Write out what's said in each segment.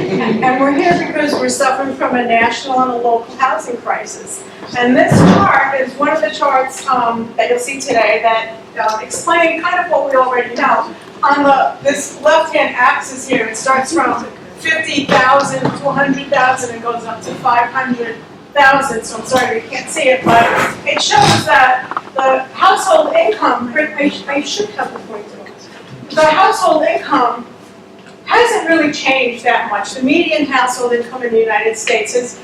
And we're here because we're suffering from a national and a local housing crisis. And this chart is one of the charts that you'll see today that explain kind of what we already know. On this left-hand axis here, it starts from 50,000 to 100,000 and goes up to 500,000. So I'm sorry you can't see it, but it shows that the household income, I should have the pointer. The household income hasn't really changed that much. The median household income in the United States is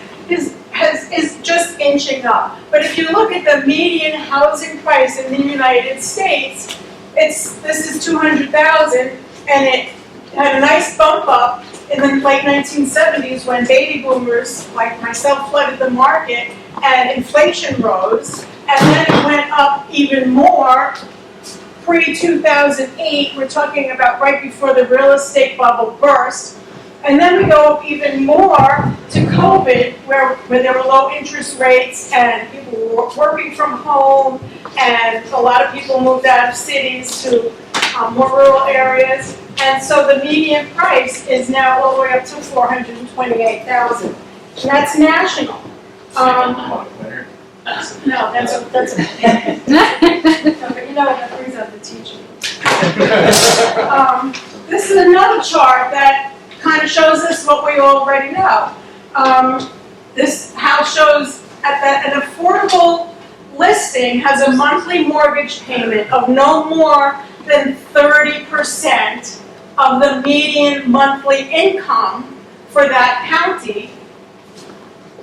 just inching up. But if you look at the median housing price in the United States, this is 200,000, and it had a nice bump up in the late 1970s when baby boomers like myself flooded the market and inflation rose, and then it went up even more pre-2008. We're talking about right before the real estate bubble burst. And then we go up even more to COVID, where there were low interest rates and people were working from home, and a lot of people moved out of cities to more rural areas. And so the median price is now all the way up to $428,000. And that's national. No, that's a but you know that brings out the teaching. This is another chart that kind of shows us what we already know. This house shows an affordable listing has a monthly mortgage payment of no more than 30% of the median monthly income for that county.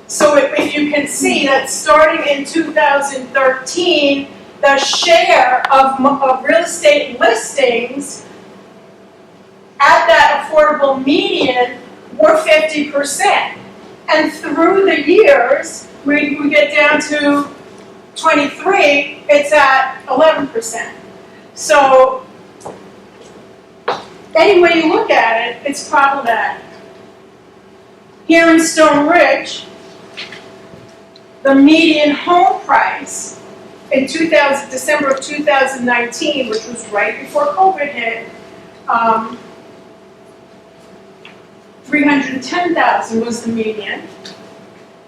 So if you can see that starting in 2013, the share of real estate listings at that affordable median were 50%. And through the years, we get down to 23, it's at 11%. So any way you look at it, it's problematic. Here in Stone Ridge, the median home price in December of 2019, which was right before COVID hit, 310,000 was the median.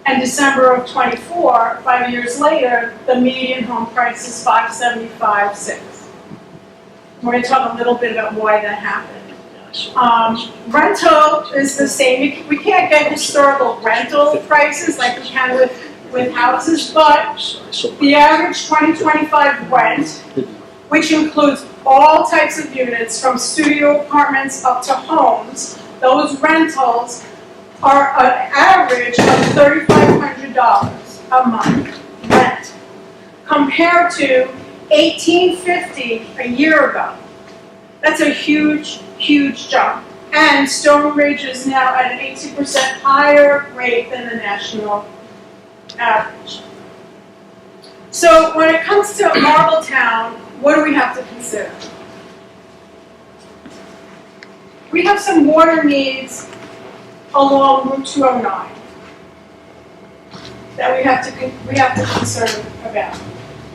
And December of 24, 5 years later, the median home price is 575,600. We're going to talk a little bit about why that happened. Rental is the same. We can't get historical rental prices like we can with houses, but the average 2025 rent, which includes all types of units from studio apartments up to homes, those rentals are an average of $3,500 a month rent, compared to $1,850 a year ago. That's a huge, huge jump. And Stone Ridge is now at an 18% higher rate than the national average. So when it comes to Marbletown, what do we have to consider? We have some water needs along Route 209 that we have to concern about.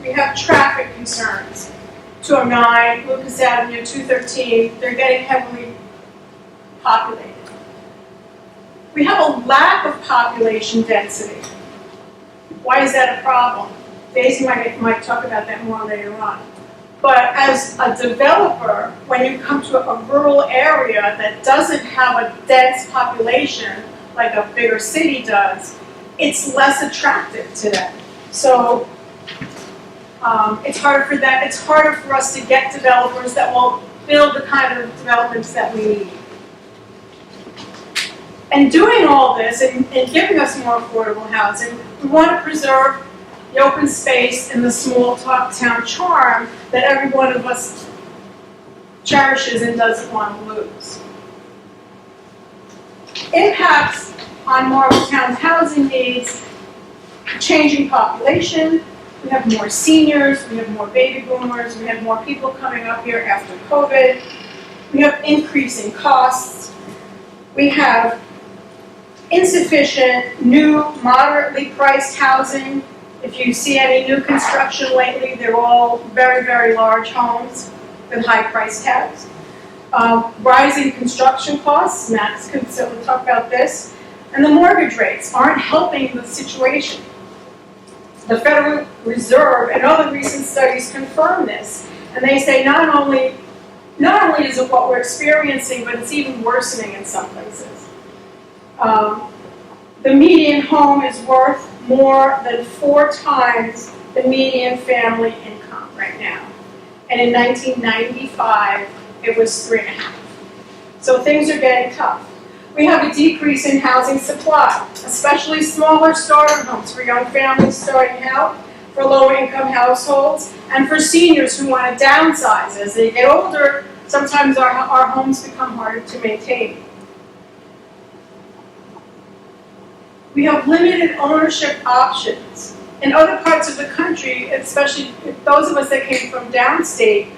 We have traffic concerns. 209, Lucas Avenue, 213, they're getting heavily populated. We have a lack of population density. Why is that a problem? Daisy might talk about that more later on. But as a developer, when you come to a rural area that doesn't have a dense population like a bigger city does, it's less attractive to them. So it's harder for us to get developers that will build the kind of developments that we need. And doing all this and giving us more affordable housing, we want to preserve the open space and the small town charm that every one of us cherishes and doesn't want to lose. Impacts on Marbletown's housing needs: changing population. We have more seniors, we have more baby boomers, we have more people coming up here after COVID. We have increasing costs. We have insufficient new, moderately priced housing. If you see any new construction lately, they're all very, very large homes with high price tags. Rising construction costs, Max could certainly talk about this, and the mortgage rates aren't helping the situation. The Federal Reserve and other recent studies confirm this, and they say not only is it what we're experiencing, but it's even worsening in some places. The median home is worth more than 4 times the median family income right now. And in 1995, it was 3.5. So things are getting tough. We have a decrease in housing supply, especially smaller starter homes for young families starting out, for low-income households, and for seniors who want to downsize. As they get older, sometimes our homes become harder to maintain. We have limited ownership options. In other parts of the country, especially those of us that came from downstate,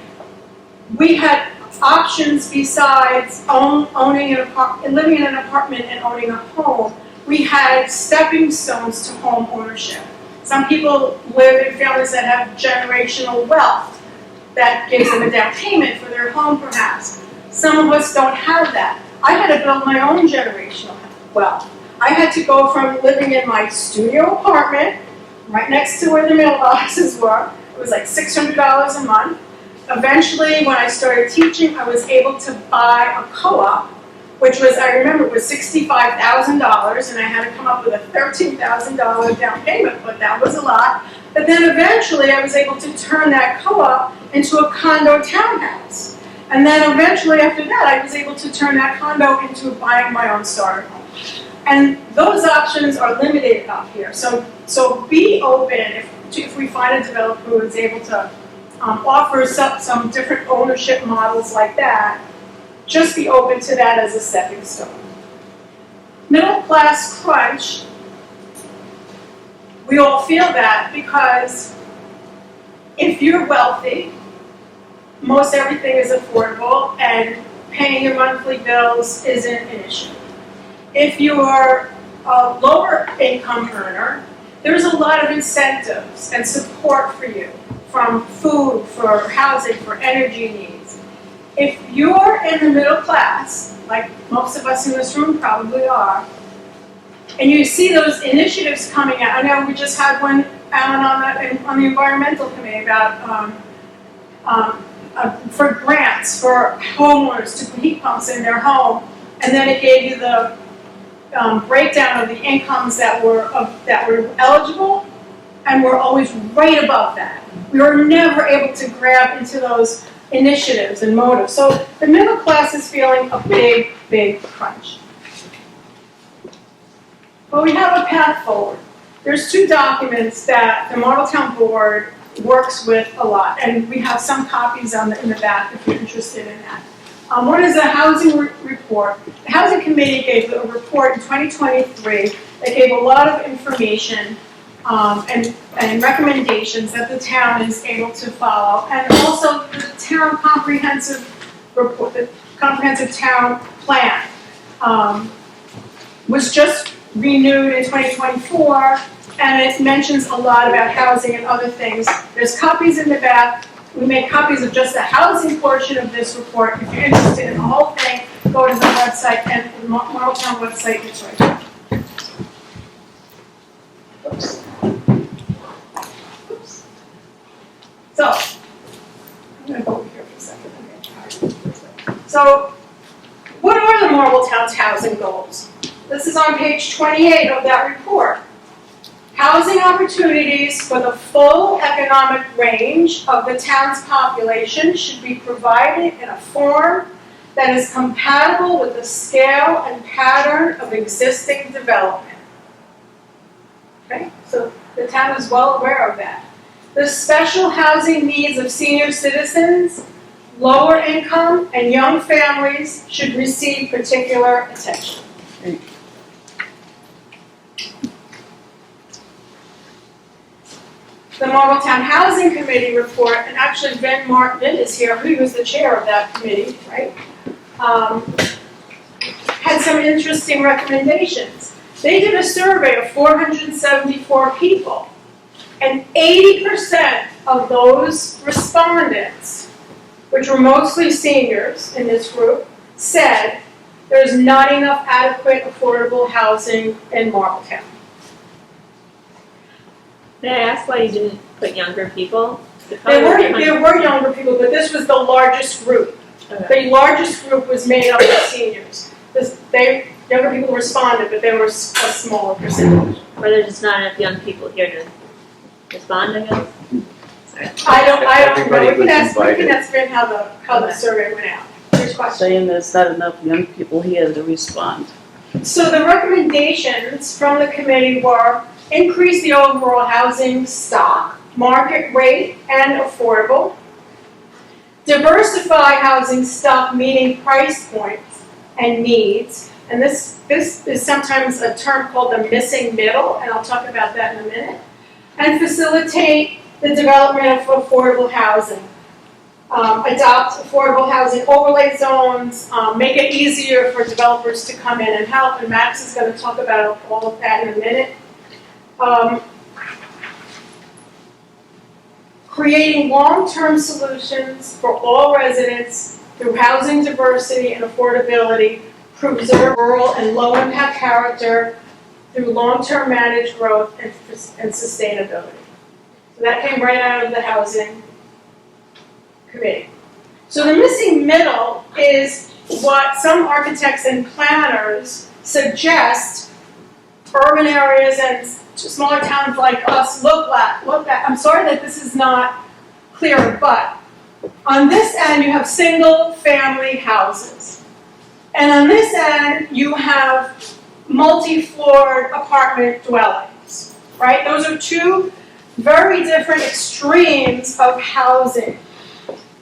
we had options besides living in an apartment and owning a home. We had stepping stones to home ownership. Some people live in families that have generational wealth that gives them a down payment for their home, perhaps. Some of us don't have that. I had to build my own generational wealth. I had to go from living in my studio apartment, right next to where the mailboxes were. It was like $600 a month. Eventually, when I started teaching, I was able to buy a co-op, which was, I remember, it was $65,000, and I had to come up with a $13,000 down payment, but that was a lot. But then eventually, I was able to turn that co-op into a condo townhouse. And then eventually, after that, I was able to turn that condo into buying my own starter home. And those options are limited up here. So be open if we find a developer who is able to offer some different ownership models like that. Just be open to that as a stepping stone. Middle class crunch, we all feel that because if you're wealthy, most everything is affordable and paying your monthly bills isn't an issue. If you're a lower income earner, there's a lot of incentives and support for you, from food, for housing, for energy needs. If you're in the middle class, like most of us in this room probably are, and you see those initiatives coming out, I know we just had one out on the environmental committee about for grants for homeowners to put heat pumps in their home, and then it gave you the breakdown of the incomes that were eligible, and we're always right above that. We were never able to grab into those initiatives and motives. So the middle class is feeling a big, big crunch. But we have a path forward. There's 2 documents that the Marbletown Board works with a lot, and we have some copies in the back if you're interested in that. One is a housing report. The Housing Committee gave a report in 2023 that gave a lot of information and recommendations that the town is able to follow, and also the town comprehensive report, the comprehensive town plan was just renewed in 2024, and it mentions a lot about housing and other things. There's copies in the back. We make copies of just the housing portion of this report. If you're interested in the whole thing, go to the website, and the Marbletown website is right there. Oops. Oops. So, I'm going to go over here for a second. So, what are the Marbletown's housing goals? This is on page 28 of that report. Housing opportunities for the full economic range of the town's population should be provided in a form that is compatible with the scale and pattern of existing development. Okay, so the town is well aware of that. The special housing needs of senior citizens, lower income, and young families should receive particular attention. The Marbletown Housing Committee report, and actually Ben Martin is here, he was the chair of that committee, right? Had some interesting recommendations. They did a survey of 474 people, and 80% of those respondents which were mostly seniors in this group, said there's not enough adequate affordable housing in Marbletown. May I ask why you didn't put younger people? There were younger people, but this was the largest group. Okay. The largest group was made up of seniors. Younger people responded, but they were a smaller percentage. Or there's just not enough young people here to respond, I guess? I don't know. We can Everybody ask Ben how the survey went out. Here's question. Saying there's not enough young people here to respond. So the recommendations from the committee were increase the overall housing stock, market rate and affordable, diversify housing stock meeting price points and needs, and this is sometimes a term called the missing middle, and I'll talk about that in a minute, and facilitate the development of affordable housing. Adopt affordable housing overlay zones, make it easier for developers to come in and help, and Max is going to talk about all of that in a minute. Creating long-term solutions for all residents through housing diversity and affordability, preserve rural and low-impact character through long-term managed growth and sustainability. So that came right out of the housing committee. So the missing middle is what some architects and planners suggest urban areas and smaller towns like us look at. I'm sorry that this is not clear, but on this end you have single family houses. And on this end you have multi-floored apartment dwellings, right? Those are two very different extremes of housing.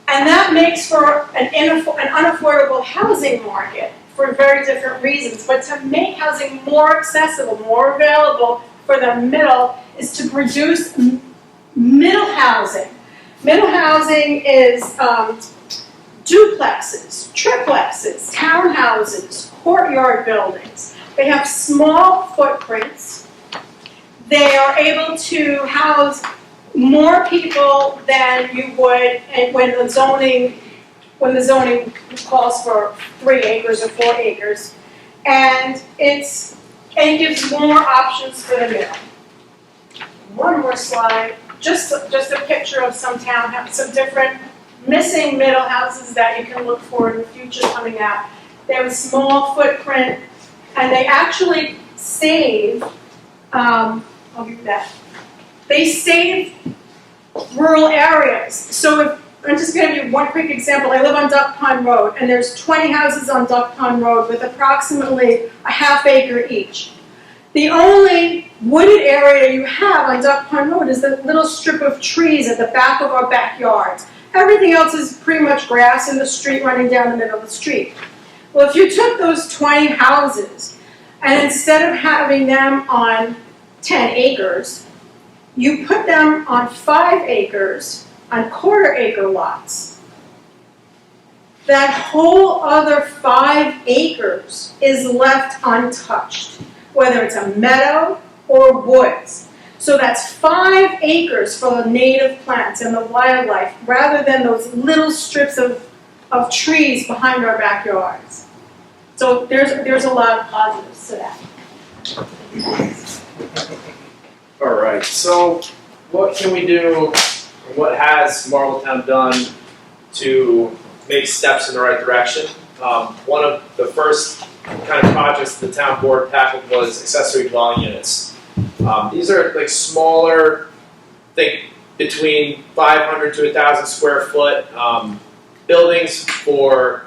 And that makes for an unaffordable housing market for very different reasons. But to make housing more accessible, more available for the middle is to produce middle housing. Middle housing is duplexes, triplexes, townhouses, courtyard buildings. They have small footprints. They are able to house more people than you would when the zoning calls for 3 acres or 4 acres, and it gives more options for the middle. One more slide, just a picture of some different missing middle houses that you can look for in the future coming out. They have a small footprint, and they actually save. I'll give you that. They save rural areas. So I'm just going to give you one quick example. I live on Duck Pond Road, and there's 20 houses on Duck Pond Road with approximately a half acre each. The only wooded area you have on Duck Pond Road is the little strip of trees at the back of our backyards. Everything else is pretty much grass in the street running down the middle of the street. Well, if you took those 20 houses, and instead of having them on 10 acres, you put them on 5 acres, on quarter-acre lots. That whole other 5 acres is left untouched, whether it's a meadow or woods. So that's 5 acres for the native plants and the wildlife, rather than those little strips of trees behind our backyards. So there's a lot of positives to that. All right, so what can we do, what has Marbletown done to make steps in the right direction? One of the first kind of projects the town board tackled was accessory dwelling units. These are like smaller, think between 500 to 1,000 square foot buildings for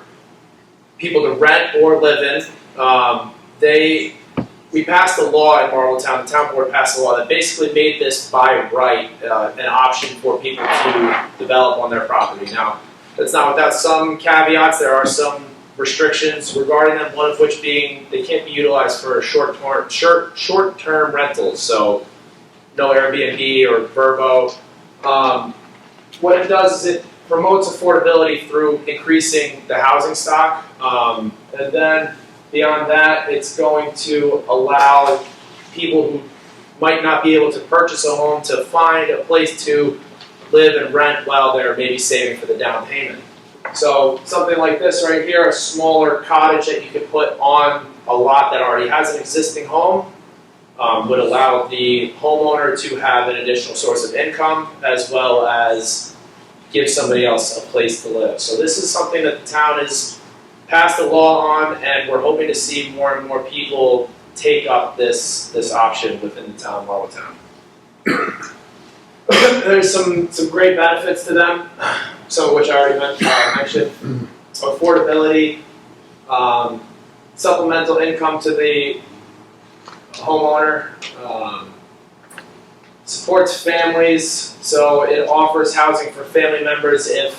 people to rent or live in. We passed a law in Marbletown, the town board passed a law that basically made this by right an option for people to develop on their property. Now, that's not without some caveats. There are some restrictions regarding them, one of which being they can't be utilized for short-term rentals, so no Airbnb or Vrbo. What it does is it promotes affordability through increasing the housing stock, and then beyond that, it's going to allow people who might not be able to purchase a home to find a place to live and rent while they're maybe saving for the down payment. So something like this right here, a smaller cottage that you could put on a lot that already has an existing home, would allow the homeowner to have an additional source of income as well as give somebody else a place to live. So this is something that the town has passed a law on, and we're hoping to see more and more people take up this option within the town of Marbletown. There's some great benefits to them, some of which I already mentioned. Affordability, supplemental income to the homeowner, supports families, so it offers housing for family members if,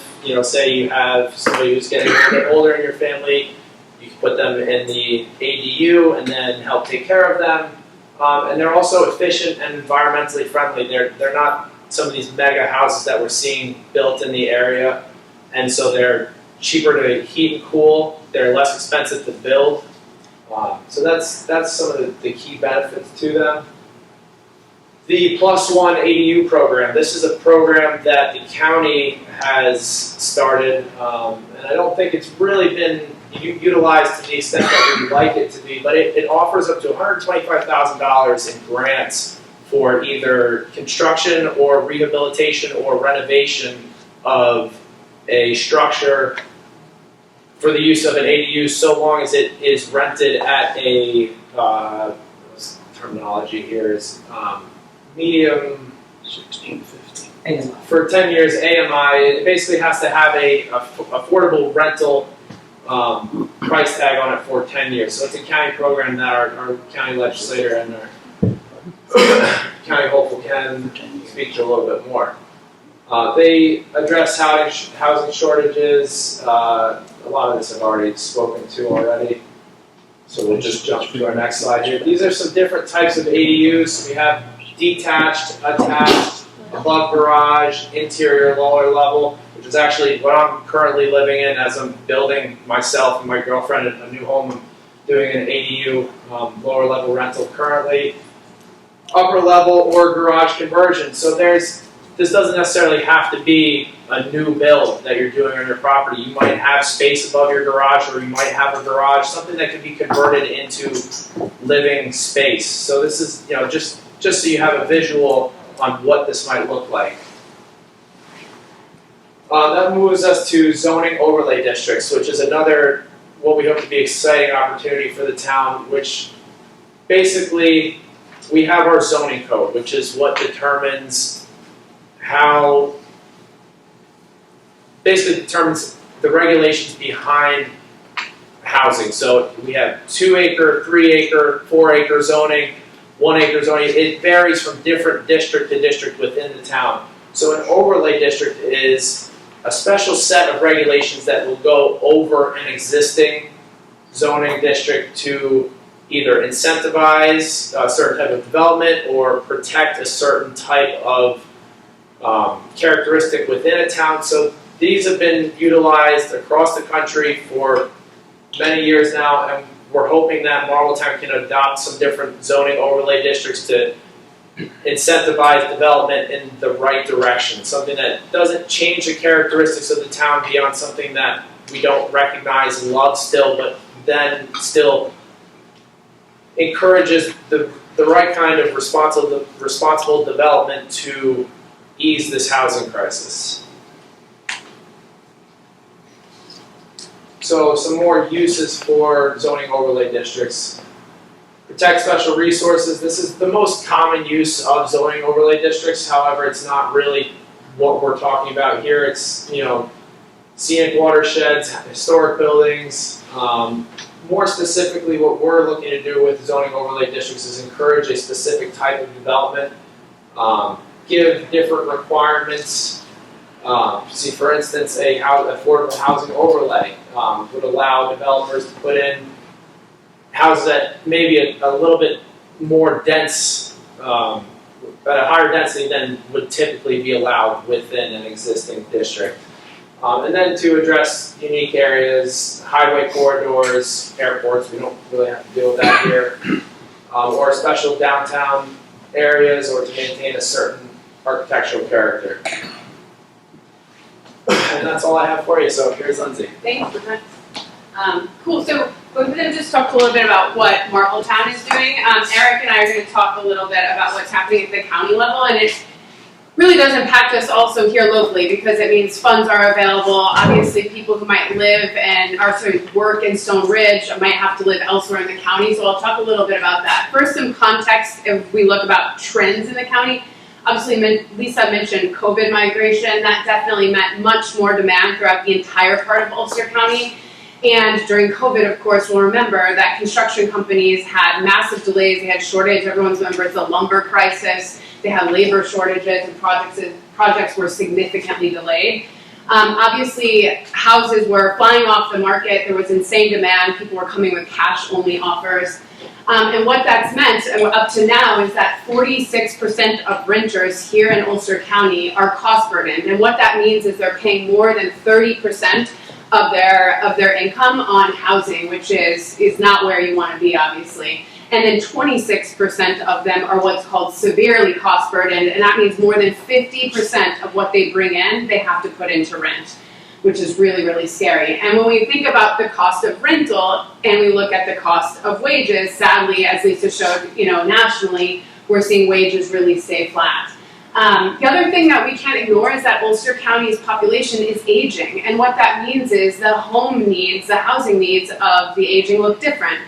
say you have somebody who's getting a little bit older in your family, you can put them in the ADU and then help take care of them. And they're also efficient and environmentally friendly. They're not some of these mega houses that we're seeing built in the area, and so they're cheaper to heat and cool. They're less expensive to build. So that's some of the key benefits to them. The +1 ADU program. This is a program that the county has started, and I don't think it's really been utilized to the extent that we'd like it to be, but it offers up to $125,000 in grants for either construction or rehabilitation or renovation of a structure for the use of an ADU, so long as it is rented at a, terminology here is medium, 1650. for 10 years AMI. It basically has to have a affordable rental price tag on it for 10 years. So it's a county program that our county legislator and our county hopeful can speak to a little bit more. They address housing shortages. A lot of this I've already spoken to already. So we'll just jump to our next slide here. These are some different types of ADUs. We have detached, attached, above garage, interior, lower level, which is actually what I'm currently living in as I'm building myself and my girlfriend a new home. I'm doing an ADU, lower level rental currently. Upper level or garage conversion. So this doesn't necessarily have to be a new build that you're doing on your property. You might have space above your garage, or you might have a garage, something that can be converted into living space. So this is, just so you have a visual on what this might look like. That moves us to zoning overlay districts, which is another, what we hope to be exciting opportunity for the town, which basically we have our zoning code, which is what determines determines the regulations behind housing. So we have 2 acre, 3 acre, 4 acre zoning, 1 acre zoning. It varies from different district to district within the town. So an overlay district is a special set of regulations that will go over an existing zoning district to either incentivize a certain type of development or protect a certain type of characteristic within a town. So these have been utilized across the country for many years now, and we're hoping that Marbletown can adopt some different zoning overlay districts to incentivize development in the right direction, something that doesn't change the characteristics of the town beyond something that we don't recognize and love still, but then still encourages the right kind of responsible development to ease this housing crisis. So some more uses for zoning overlay districts. Protect special resources. This is the most common use of zoning overlay districts. However, it's not really what we're talking about here. It's, scenic watersheds, historic buildings. More specifically, what we're looking to do with zoning overlay districts is encourage a specific type of development, give different requirements. See, for instance, affordable housing overlay would allow developers to put in houses that maybe a little bit more dense, at a higher density than would typically be allowed within an existing district. And then to address unique areas, highway corridors, airports, we don't really have to deal with that here, or special downtown areas, or to maintain a certain architectural character. And And that's all I have for you, so here's Lindsay. Thanks. Cool. So we're going to just talk a little bit about what Marbletown is doing. Eric and I are going to talk a little bit about what's happening at the county level, and it really does impact us also here locally because it means funds are available. Obviously, people who might live and work in Stone Ridge might have to live elsewhere in the county. So I'll talk a little bit about that. First, some context if we look about trends in the county. Obviously, Lisa mentioned COVID migration. That definitely meant much more demand throughout the entire part of Ulster County. And during COVID, of course, we'll remember that construction companies had massive delays. They had shortage. Everyone's remembers the lumber crisis. They had labor shortages and projects were significantly delayed. Obviously, houses were flying off the market. There was insane demand. People were coming with cash-only offers. And what that's meant, up to now, is that 46% of renters here in Ulster County are cost burdened. And what that means is they're paying more than 30% of their income on housing, which is not where you want to be, obviously. And then 26% of them are what's called severely cost burdened, and that means more than 50% of what they bring in, they have to put into rent, which is really, really scary. And when we think about the cost of rental and we look at the cost of wages, sadly, as Lisa showed, nationally, we're seeing wages really stay flat. The other thing that we can't ignore is that Ulster County's population is aging, and what that means is the home needs, the housing needs of the aging look different.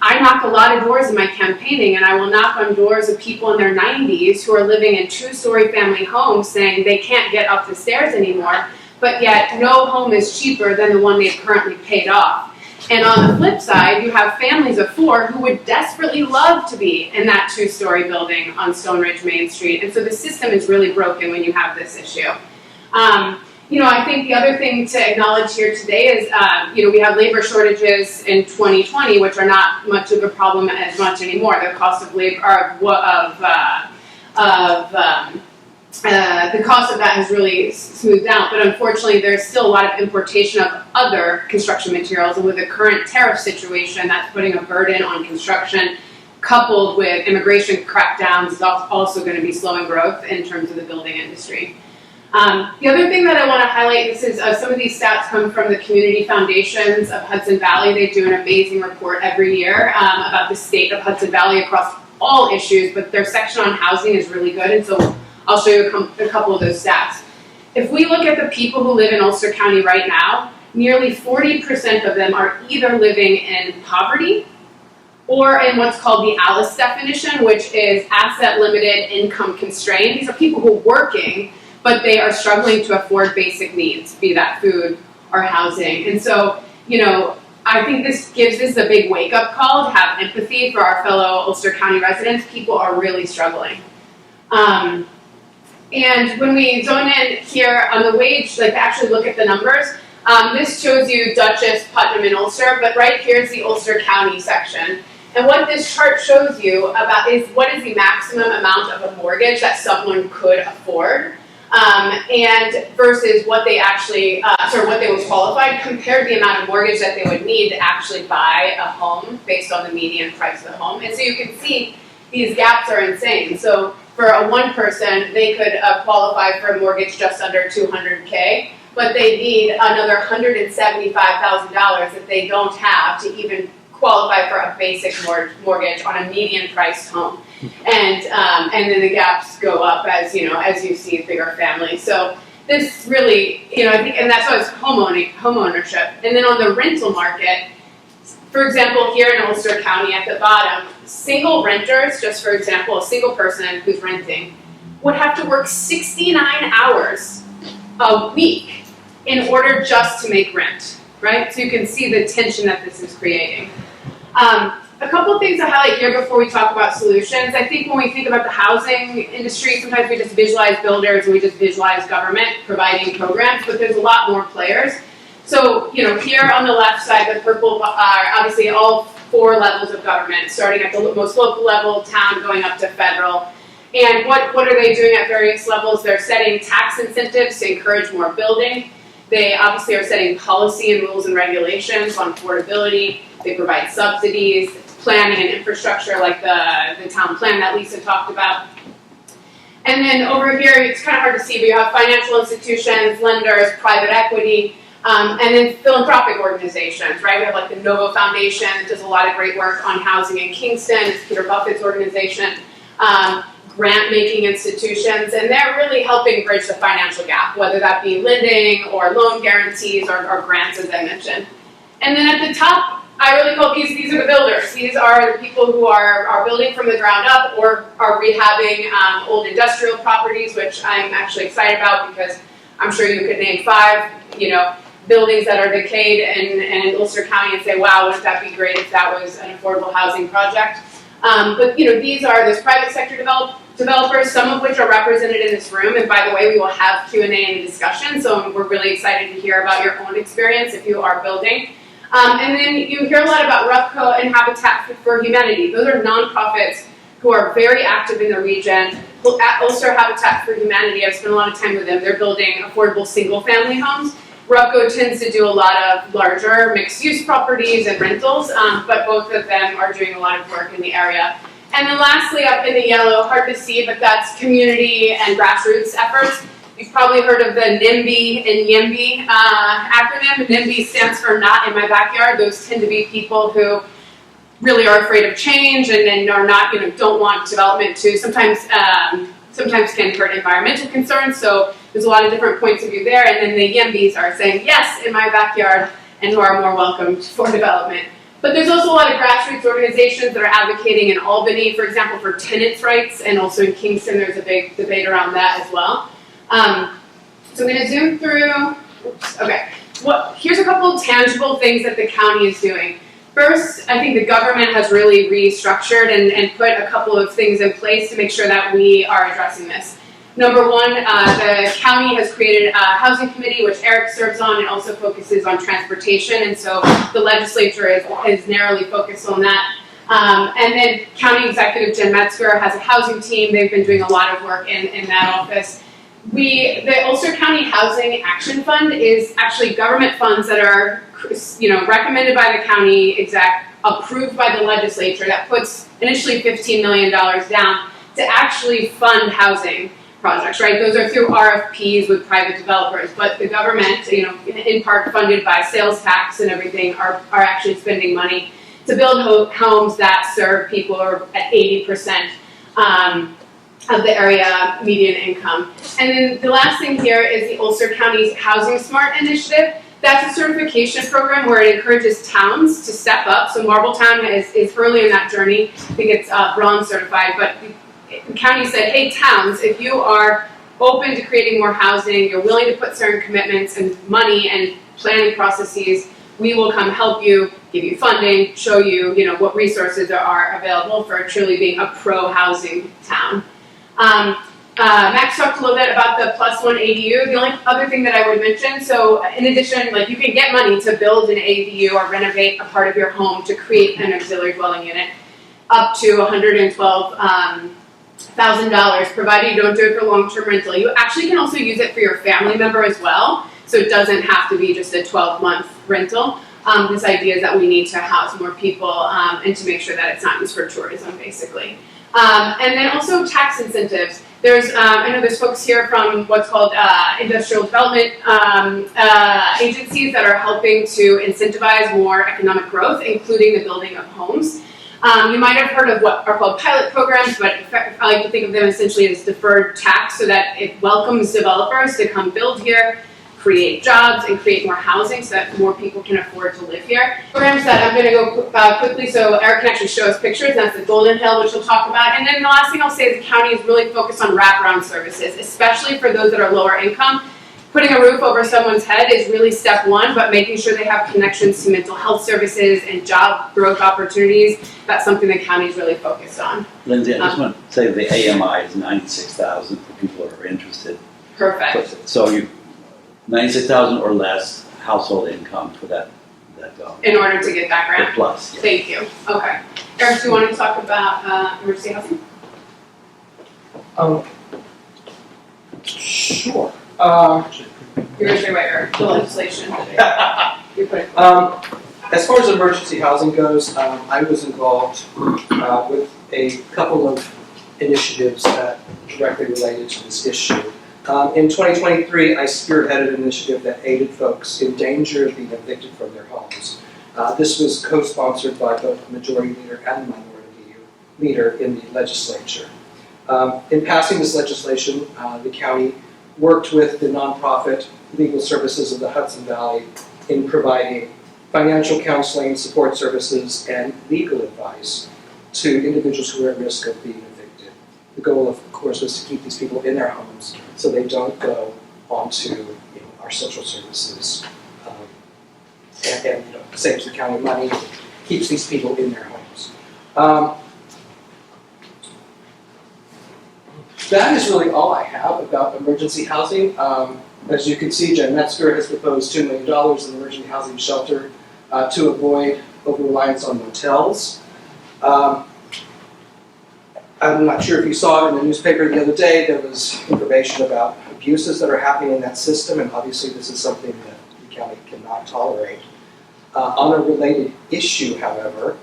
I knock a lot of doors in my campaigning, and I will knock on doors of people in their 90s who are living in two-story family homes saying they can't get up the stairs anymore, but yet no home is cheaper than the one they've currently paid off. And on the flip side, you have families of 4 who would desperately love to be in that two-story building on Stone Ridge Main Street. And so the system is really broken when you have this issue. I think the other thing to acknowledge here today is, we have labor shortages in 2020, which are not much of a problem as much anymore. The cost of labor, the cost of that has really smoothed out, but unfortunately there's still a lot of importation of other construction materials, and with the current tariff situation, that's putting a burden on construction, coupled with immigration crackdowns, is also going to be slowing growth in terms of the building industry. The other thing that I want to highlight, this is some of these stats come from the community foundations of Hudson Valley. They do an amazing report every year about the state of Hudson Valley across all issues, but their section on housing is really good, and so I'll show you a couple of those stats. If we look at the people who live in Ulster County right now, nearly 40% of them are either living in poverty or in what's called the ALICE definition, which is asset limited, income constrained. These are people who are working, but they are struggling to afford basic needs, be that food or housing. And so, I think this is a big wake-up call to have empathy for our fellow Ulster County residents. People are really struggling. And when we zone in here on the wage, to actually look at the numbers, this shows you Dutchess, Putnam, and Ulster, but right here is the Ulster County section. And what this chart shows you about is what is the maximum amount of a mortgage that someone could afford, and versus what they actually, what they would qualify, compared to the amount of mortgage that they would need to actually buy a home based on the median price of the home. And so you can see these gaps are insane. So for a one person, they could qualify for a mortgage just under $200K, but they need another $175,000 that they don't have to even qualify for a basic mortgage on a median priced home. And then the gaps go up as you see bigger families. So this really, I think, and that's why it's homeownership. And then on the rental market, for example, here in Ulster County at the bottom, single renters, just for example, a single person who's renting, would have to work 69 hours a week in order just to make rent, right? So you can see the tension that this is creating. A couple of things to highlight here before we talk about solutions. I think when we think about the housing industry, sometimes we just visualize builders and we just visualize government providing programs, but there's a lot more players. So, here on the left side, the purple are obviously all 4 levels of government, starting at the most local level, town, going up to federal. And what are they doing at various levels? They're setting tax incentives to encourage more building. They obviously are setting policy and rules and regulations on affordability. They provide subsidies, planning and infrastructure like the town plan that Lisa talked about. And then over here, it's kind of hard to see, but you have financial institutions, lenders, private equity, and then philanthropic organizations, right? We have like the Novo Foundation that does a lot of great work on housing in Kingston. It's Peter Buffett's organization. Grant-making institutions, and they're really helping bridge the financial gap, whether that be lending or loan guarantees or grants, as I mentioned. And then at the top, I really call these are the builders. These are the people who are building from the ground up or are rehabbing old industrial properties, which I'm actually excited about because I'm sure you could name 5, buildings that are decayed in Ulster County and say, wow, wouldn't that be great if that was an affordable housing project? But these are those private sector developers, some of which are represented in this room. And by the way, we will have Q&A and discussion, so we're really excited to hear about your own experience if you are building. And then you hear a lot about RUFCO and Habitat for Humanity. Those are nonprofits who are very active in the region. At Ulster Habitat for Humanity, I've spent a lot of time with them. They're building affordable single-family homes. RUFCO tends to do a lot of larger mixed-use properties and rentals, but both of them are doing a lot of work in the area. And then lastly, up in the yellow, hard to see, but that's community and grassroots efforts. You've probably heard of the NIMBY and YIMBY acronym. NIMBY stands for Not in My Backyard. Those tend to be people who really are afraid of change and then are not, don't want development to sometimes can hurt environmental concerns. So there's a lot of different points of view there. And then the YIMBYs are saying, yes, in my backyard, and who are more welcome for development. But there's also a lot of grassroots organizations that are advocating in Albany, for example, for tenants' rights, and also in Kingston, there's a big debate around that as well. So I'm going to zoom through. Oops, okay. Here's a couple of tangible things that the county is doing. First, I think the government has really restructured and put a couple of things in place to make sure that we are addressing this. Number one, the county has created a housing committee, which Eric serves on, and also focuses on transportation, and so the legislature is narrowly focused on that. And then County Executive Jen Metzger has a housing team. They've been doing a lot of work in that office. The Ulster County Housing Action Fund is actually government funds that are, recommended by the county exec, approved by the legislature, that puts initially $15 million down to actually fund housing projects, right? Those are through RFPs with private developers, but the government, in part funded by sales tax and everything, are actually spending money to build homes that serve people who are at 80% of the area median income. And then the last thing here is the Ulster County's Housing Smart initiative. That's a certification program where it encourages towns to step up. So Marbletown is early in that journey. I think it's bronze certified, but the county said, hey, towns, if you are open to creating more housing, you're willing to put certain commitments and money and planning processes, we will come help you, give you funding, show you, what resources there are available for truly being a pro-housing town. Max talked a little bit about the +1 ADU. The only other thing that I would mention, so in addition, you can get money to build an ADU or renovate a part of your home to create an auxiliary dwelling unit, up to $112,000, provided you don't do it for long-term rental. You actually can also use it for your family member as well, so it doesn't have to be just a 12-month rental. This idea is that we need to house more people and to make sure that it's not used for tourism, basically. And then also tax incentives. I know there's folks here from what's called industrial development agencies that are helping to incentivize more economic growth, including the building of homes. You might have heard of what are called pilot programs, but I like to think of them essentially as deferred tax, so that it welcomes developers to come build here, create jobs, and create more housing so that more people can afford to live here. Programs that I'm going to go quickly, so Eric can actually show us pictures. That's the Golden Hill, which we'll talk about. And then the last thing I'll say is the county is really focused on wraparound services, especially for those that are lower income. Putting a roof over someone's head is really step one, but making sure they have connections to mental health services and job growth opportunities, that's something the county is really focused on. Lindsay, I just want to say the AMI is 96,000 for people who are interested. Perfect. So you 96,000 or less household income for that In order to get that grant. plus. Yeah. Thank you. Okay. Eric, do you want to talk about emergency housing? Sure. You're going to say about the legislation. You're putting. As far as emergency housing goes, I was involved with a couple of initiatives that directly related to this issue. In 2023, I spearheaded an initiative that aided folks in danger of being evicted from their homes. This was co-sponsored by both the majority leader and the minority leader in the legislature. In passing this legislation, the county worked with the nonprofit Legal Services of the Hudson Valley in providing financial counseling, support services, and legal advice to individuals who are at risk of being evicted. The goal, of course, was to keep these people in their homes so they don't go onto our social services and saves the county money, keeps these people in their homes. That is really all I have about emergency housing. As you can see, Jen Metzger has proposed $2 million in emergency housing shelter to avoid over-reliance on motels. I'm not sure if you saw it in the newspaper the other day, there was information about abuses that are happening in that system, and obviously this is something that the county cannot tolerate. On a related issue, however,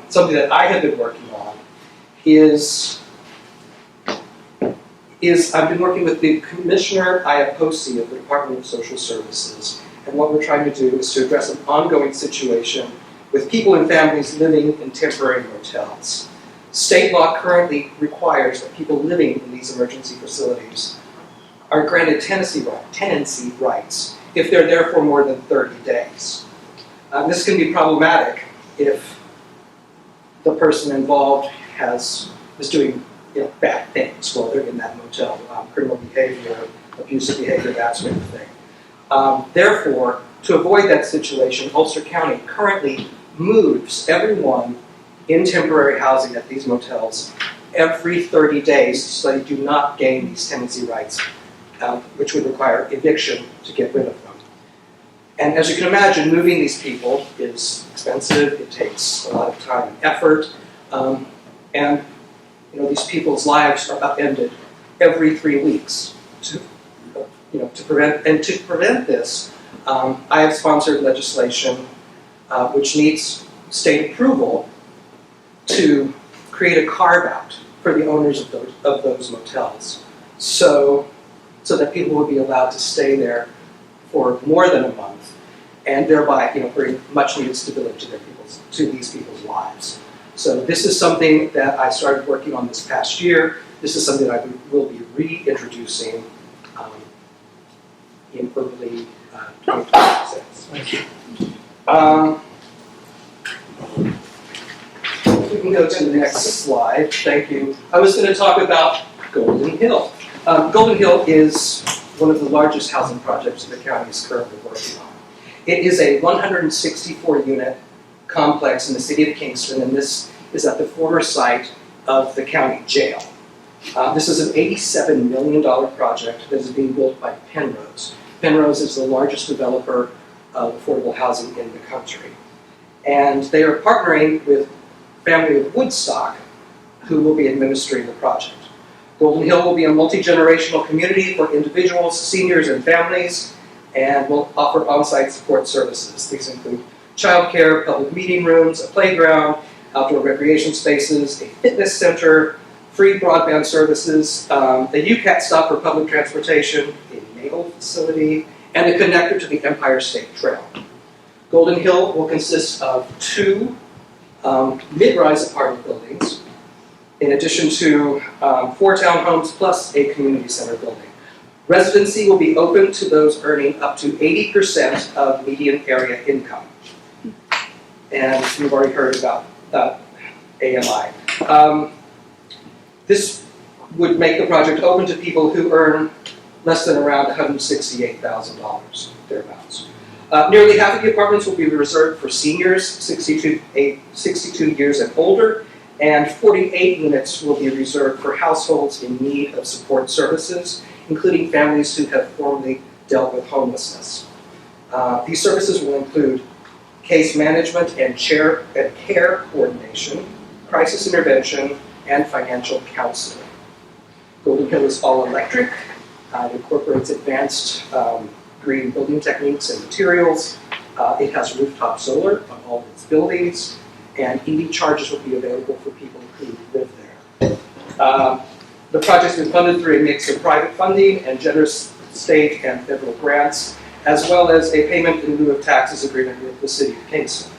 something that I have been working on is I've been working with the Commissioner Iaposi of the Department of Social Services, and what we're trying to do is to address an ongoing situation with people and families living in temporary motels. State law currently requires that people living in these emergency facilities are granted tenancy rights if they're there for more than 30 days. This can be problematic if the person involved is doing bad things while they're in that motel, criminal behavior, abusive behavior, that sort of thing. Therefore, to avoid that situation, Ulster County currently moves everyone in temporary housing at these motels every 30 days so they do not gain these tenancy rights, which would require eviction to get rid of them. And as you can imagine, moving these people is expensive, it takes a lot of time and effort, and these people's lives are upended every 3 weeks. To prevent this, I have sponsored legislation which needs state approval to create a carve-out for the owners of those motels, so that people would be allowed to stay there for more than a month, and thereby bring much-needed stability to these people's lives. So this is something that I started working on this past year. This is something that I will be reintroducing in early 2026. Thank you. We can go to the next slide. Thank you. I was going to talk about Golden Hill. Golden Hill is one of the largest housing projects the county is currently working on. It is a 164-unit complex in the city of Kingston, and this is at the former site of the county jail. This is an $87 million project that is being built by Penrose. Penrose is the largest developer of affordable housing in the country. And they are partnering with family of Woodstock, who will be administering the project. Golden Hill will be a multi-generational community for individuals, seniors, and families, and will offer on-site support services. These include childcare, public meeting rooms, a playground, outdoor recreation spaces, a fitness center, free broadband services, a UCAT stop for public transportation, a naval facility, and a connector to the Empire State Trail. Golden Hill will consist of 2 mid-rise apartment buildings, in addition to 4 townhomes plus a community center building. Residency will be open to those earning up to 80% of median area income. And you've already heard about AMI. This would make the project open to people who earn less than around $168,000, thereabouts. Nearly half of the apartments will be reserved for seniors 62 years and older, and 48 units will be reserved for households in need of support services, including families who have formerly dealt with homelessness. These services will include case management and care coordination, crisis intervention, and financial counseling. Golden Hill is all electric. It incorporates advanced green building techniques and materials. It has rooftop solar on all of its buildings, and EV chargers will be available for people who live there. The project's been funded through a mix of private funding and generous state and federal grants, as well as a payment in lieu of taxes agreement with the city of Kingston.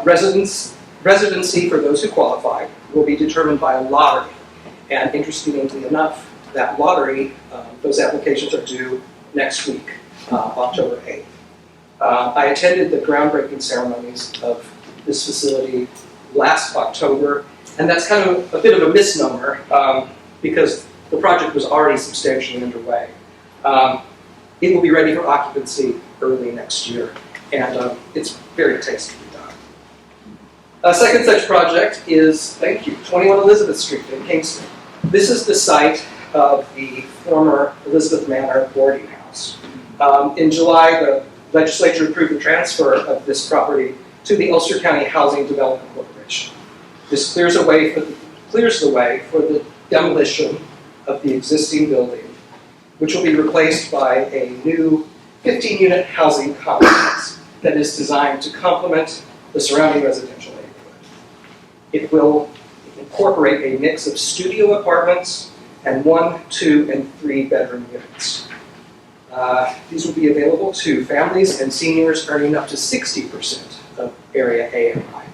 Residency for those who qualify will be determined by a lottery. And interestingly enough, that lottery, those applications are due next week, October 8th. I attended the groundbreaking ceremonies of this facility last October, and that's kind of a bit of a misnomer because the project was already substantially underway. It will be ready for occupancy early next year, and it's very tastefully done. A second such project is, thank you, 21 Elizabeth Street in Kingston. This is the site of the former Elizabeth Manor boarding house. In July, the Legislature approved the transfer of this property to the Ulster County Housing Development Corporation. This clears the way for the demolition of the existing building, which will be replaced by a new 15-unit housing complex that is designed to complement the surrounding residential neighborhood. It will incorporate a mix of studio apartments and 1, 2, and 3 bedroom units. These will be available to families and seniors earning up to 60% of area AMI.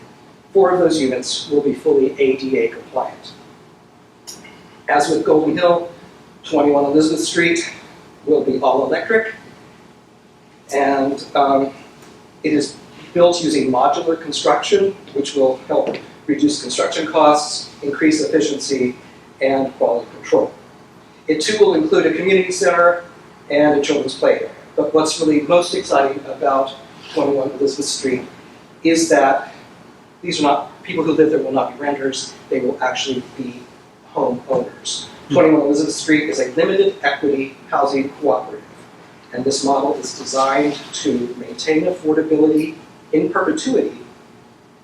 4 of those units will be fully ADA compliant. As with Golden Hill, 21 Elizabeth Street will be all electric, and it is built using modular construction, which will help reduce construction costs, increase efficiency, and quality control. It too will include a community center and a children's play area. But what's really most exciting about 21 Elizabeth Street is that these are not, people who live there will not be renters, they will actually be homeowners. 21 Elizabeth Street is a limited equity housing cooperative, and this model is designed to maintain affordability in perpetuity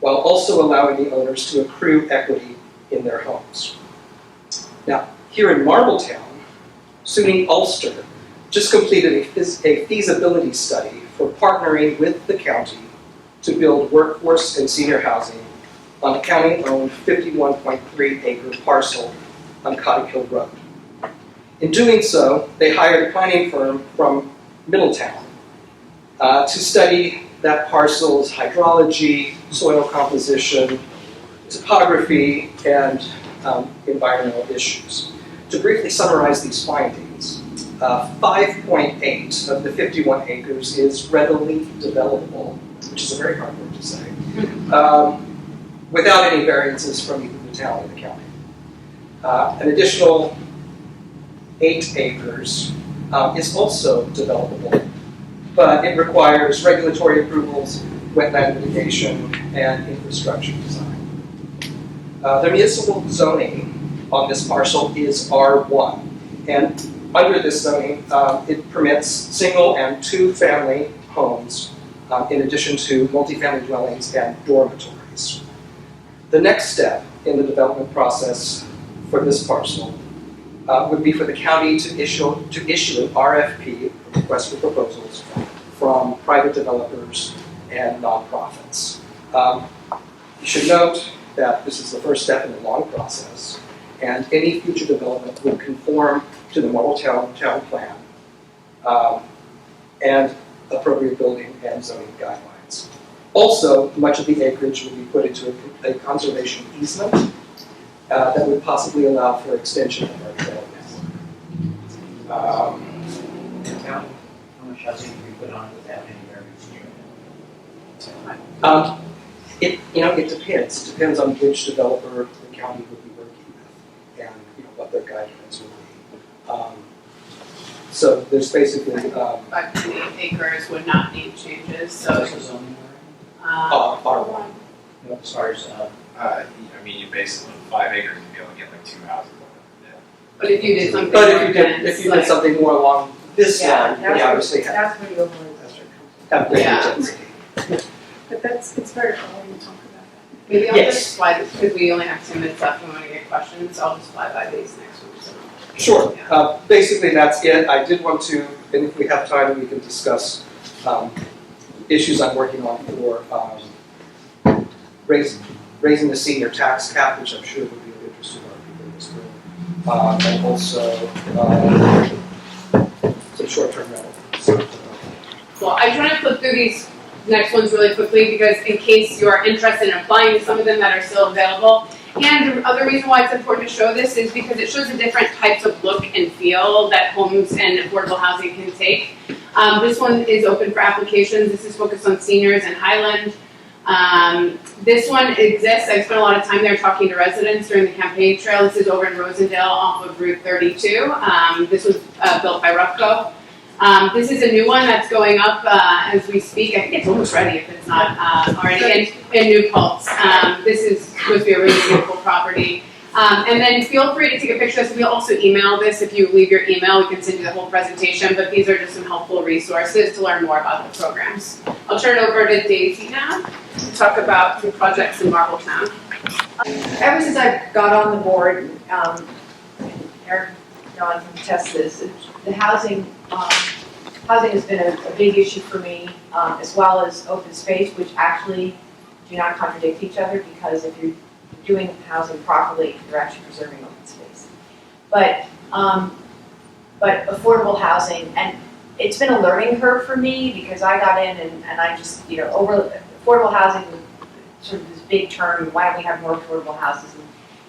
while also allowing the owners to accrue equity in their homes. Now, here in Marbletown, SUNY Ulster just completed a feasibility study for partnering with the county to build workforce and senior housing on a county-owned 51.3-acre parcel on Cottage Hill Road. In doing so, they hired a planning firm from Middletown to study that parcel's hydrology, soil composition, topography, and environmental issues. To briefly summarize these findings, 5.8 of the 51 acres is readily developable, which is a very hard word to say, without any variances from either the town or the county. An additional 8 acres is also developable, but it requires regulatory approvals, wetland mitigation, and infrastructure design. The municipal zoning on this parcel is R1, and under this zoning, it permits single and 2-family homes in addition to multifamily dwellings and dormitories. The next step in the development process for this parcel would be for the county to issue an RFP, request for proposals, from private developers and nonprofits. You should note that this is the first step in a long process, and any future development would conform to the Marbletown Town Plan and appropriate building and zoning guidelines. Also, much of the acreage would be put into a conservation easement that would possibly allow for extension of our trail network. How much housing can we put on without any variance? It depends. It depends on which developer the county would be working with and what their guidelines would be. So there's basically 5.8 acres would not need changes, so. What's the zoning R1. as far as, You basically, 5 acres, you'd be able to get like 2 houses on it. But if you did something But more if you did dense, something more along this line, you obviously have That's where your words are coming Yeah. density. But it's very cool when you talk about that. maybe I'll Yes. just fly this, because we only have 2 minutes left and we want to get questions, I'll just fly by these next week. So. Sure. Yeah. Basically, that's it. I did want to, and if we have time, we can discuss issues I'm working on for raising the senior tax cap, which I'm sure would be of interest to our people. this room. And also, some short-term rental. Well, I try to flip through these next ones really quickly because in case you are interested in applying to some of them that are still available. And the other reason why it's important to show this is because it shows the different types of look and feel that homes and affordable housing can take. This one is open for applications. This is focused on seniors in Highland. This one exists. I spent a lot of time there talking to residents during the campaign trail. This is over in Rosendale off of Route 32. This was built by Rupco. This is a new one that's going up as we speak. I think it's almost ready if it's not already in New Paltz. This is supposed to be a really beautiful property. And then feel free to take a picture of this. We'll also email this. If you leave your email, we can send you the whole presentation, but these are just some helpful resources to learn more about the programs. I'll turn it over to Daisy now to talk about some projects in Marbletown. Ever since I got on the board, Eric, John can attest to this, the housing has been a big issue for me, as well as open space, which actually do not contradict each other, because if you're doing housing properly, you're actually preserving open space. But affordable housing, and it's been a learning curve for me, because I got in and I just, affordable housing was sort of this big term, why don't we have more affordable houses?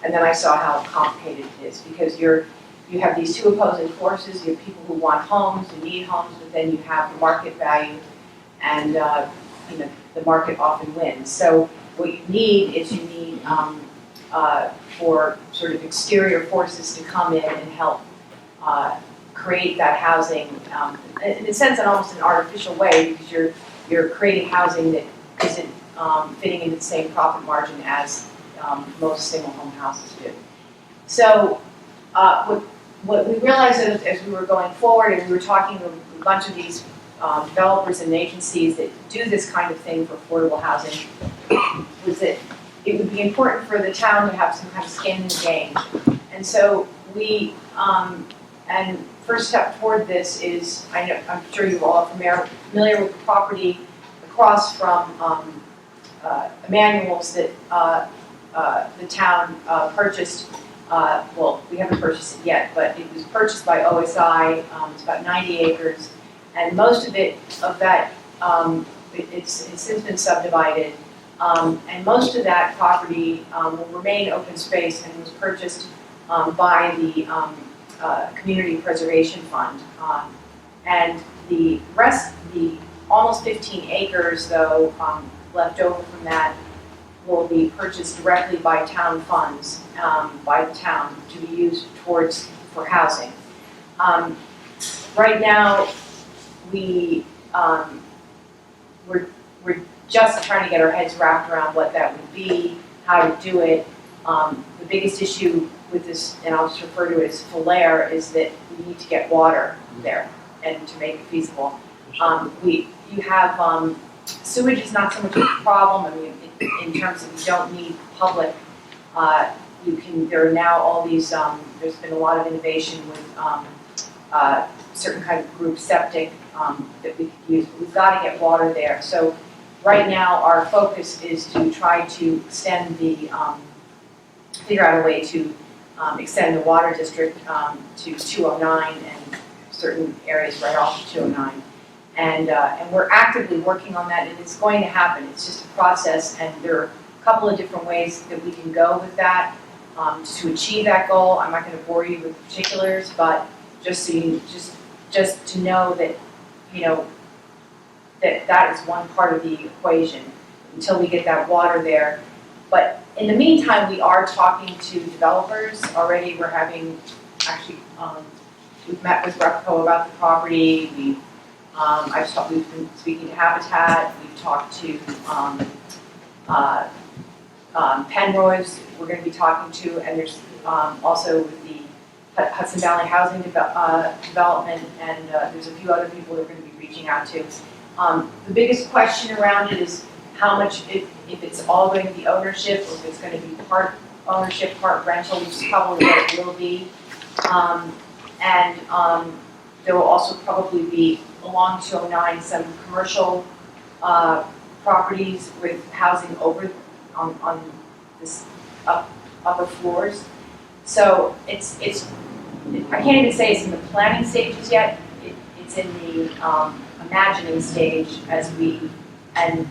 And then I saw how complicated it is, because you have these two opposing forces. You have people who want homes, who need homes, but then you have the market value, and the market often wins. So what you need is for sort of exterior forces to come in and help create that housing, in a sense, in almost an artificial way, because you're creating housing that isn't fitting into the same profit margin as most single home houses do. So what we realized as we were going forward, and we were talking to a bunch of these developers and agencies that do this kind of thing for affordable housing, was that it would be important for the town to have some kind of skin in the game. And so we, and first step toward this is, I'm sure you're all familiar with the property across from Emmanuel's that the town purchased. Well, we haven't purchased it yet, but it was purchased by OSI. It's about 90 acres, and most of that, it's since been subdivided, and most of that property will remain open space and was purchased by the Community Preservation Fund. And the rest, the almost 15 acres, though, left over from that, will be purchased directly by town funds, by the town, to be used for housing. Right now, we're just trying to get our heads wrapped around what that would be, how to do it. The biggest issue with this, and I'll just refer to it as Falaire, is that we need to get water there and to make it feasible. You have sewage is not so much of a problem. I mean, in terms of you don't need public, there are now all these, there's been a lot of innovation with certain kind of group septic that we could use. But we've got to get water there. So right now our focus is to try to extend figure out a way to extend the water district to 209 and certain areas right off of 209. And we're actively working on that, and it's going to happen. It's just a process, and there are a couple of different ways that we can go with that to achieve that goal. I'm not going to bore you with the particulars, but just so you just to know that that is one part of the equation until we get that water there. But in the meantime, we are talking to developers already. We're having we've met with Rupco about the property. We've been speaking to Habitat. We've talked to Penrose. We're going to be talking to, and there's also with the Hudson Valley Housing Development, and there's a few other people that we're going to be reaching out to. The biggest question around it is how much, if it's all going to be ownership, or if it's going to be part ownership, part rental, which is probably what it will be. There will also probably be, along 209, some commercial properties with housing over on this upper floors. So it's, I can't even say it's in the planning stages yet, it's in the imagining stage as we, and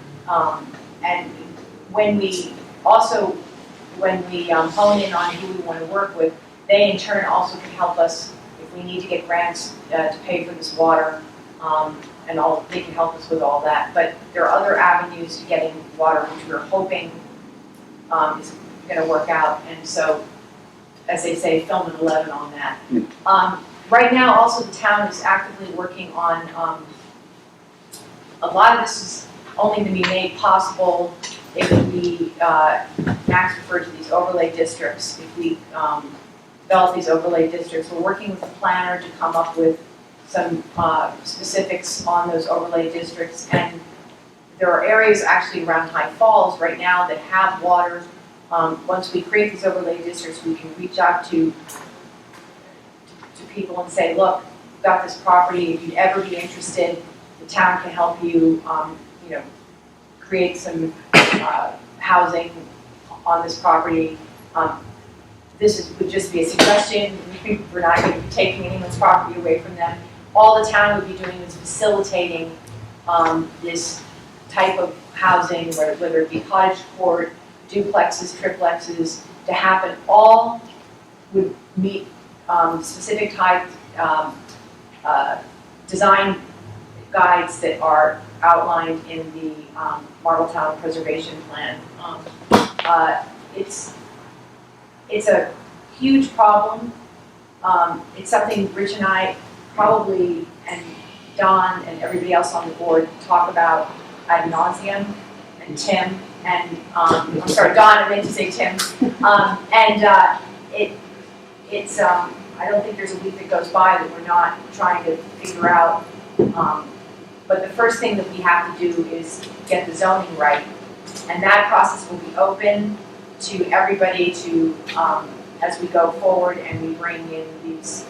when we also, when we hone in on who we want to work with, they in turn also can help us if we need to get grants to pay for this water, and all, they can help us with all that. But there are other avenues to getting water, which we're hoping is going to work out. And so, as they say, film an 11 on that. Right now, also the town is actively working on, a lot of this is only going to be made possible if we, Max referred to these overlay districts, if we develop these overlay districts. We're working with the planner to come up with some specifics on those overlay districts, and there are areas actually around High Falls right now that have water. Once we create these overlay districts, we can reach out to people and say, look, we've got this property, if you'd ever be interested, the town can help you, you know, create some housing on this property. This would just be a suggestion. We're not going to be taking anyone's property away from them. All the town would be doing is facilitating this type of housing, whether it be cottage court, duplexes, triplexes, to happen. All would meet specific type design guides that are outlined in the Marbletown Preservation Plan. It's a huge problem. It's something Rich and I probably, and Don and everybody else on the board talk about ad nauseum, and Tim, and I'm sorry, Don, I meant to say Tim. It's I don't think there's a week that goes by that we're not trying to figure out. But the first thing that we have to do is get the zoning right, and that process will be open to everybody to as we go forward and we bring in these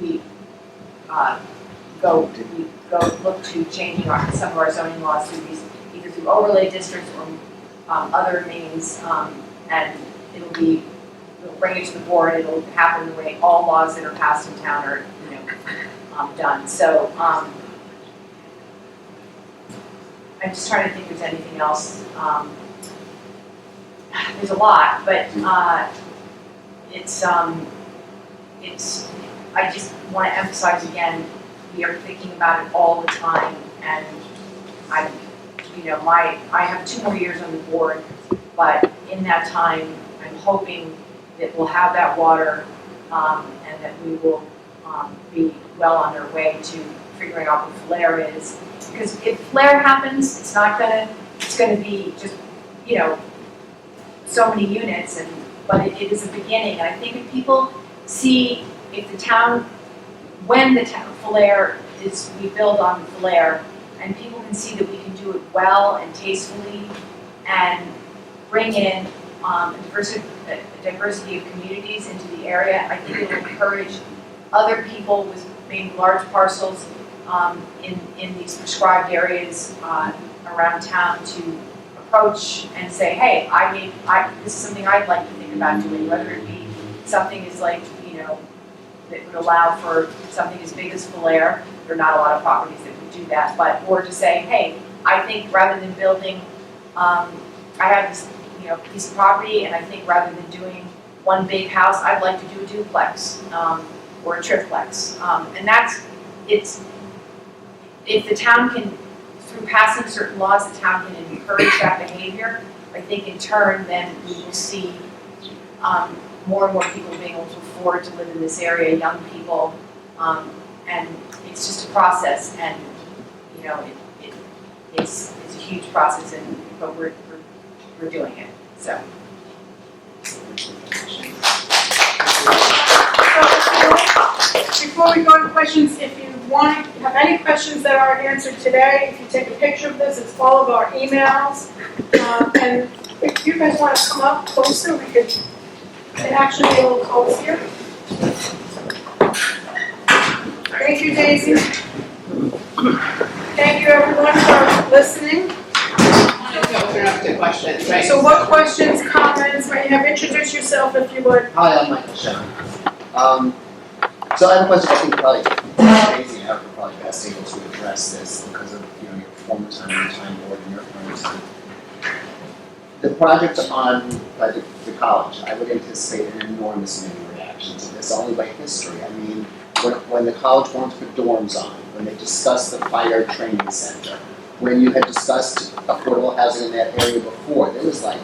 we go look to changing some of our zoning laws through these, either through overlay districts or other means, and we'll bring it to the board. It'll happen the way all laws that are passed in town are, you know, done. So I'm just trying to think if there's anything else. There's a lot, but I just want to emphasize again, we are thinking about it all the time, and I have 2 more years on the board, but in that time, I'm hoping that we'll have that water, and that we will be well on our way to figuring out what flare is. Because if flare happens, it's going to be just, you know, so many units, but it is a beginning. And I think if people see, if the town, when the town flare is, we build on the flare, and people can see that we can do it well and tastefully, and bring in a diversity of communities into the area, I think it will encourage other people with maybe large parcels in these prescribed areas around town to approach and say, hey, this is something I'd like to think about doing, whether it be something is like, you know, that would allow for something as big as Falaire. There are not a lot of properties that would do that, but, or to say, hey, I think rather than building, I have this, you know, piece of property, and I think rather than doing one big house, I'd like to do a duplex or a triplex. And if the town can, through passing certain laws, the town can encourage that behavior, I think in turn then we will see more and more people being able to afford to live in this area, young people, and it's just a process, and you know, it's a huge process, but we're doing it, so. Before we go to questions, if you have any questions that are answered today, if you take a picture of this, it's all of our emails. And if you guys want to come up closer, we could actually be a little close here. Thank you, Daisy. Thank you, everyone, for listening. open it up to questions, right? So what questions, comments, may you have, introduce yourself if you would. Hi, I'm Michael Shannon. So I have a question, I think probably Daisy and Eric are probably best able to address this because of, your former time on the town board and your current time. The project by the college, I would anticipate an enormous many reactions to this, only by history. I mean, when the college wanted to put dorms on, when they discussed the fire training center, when you had discussed affordable housing in that area before, there was like,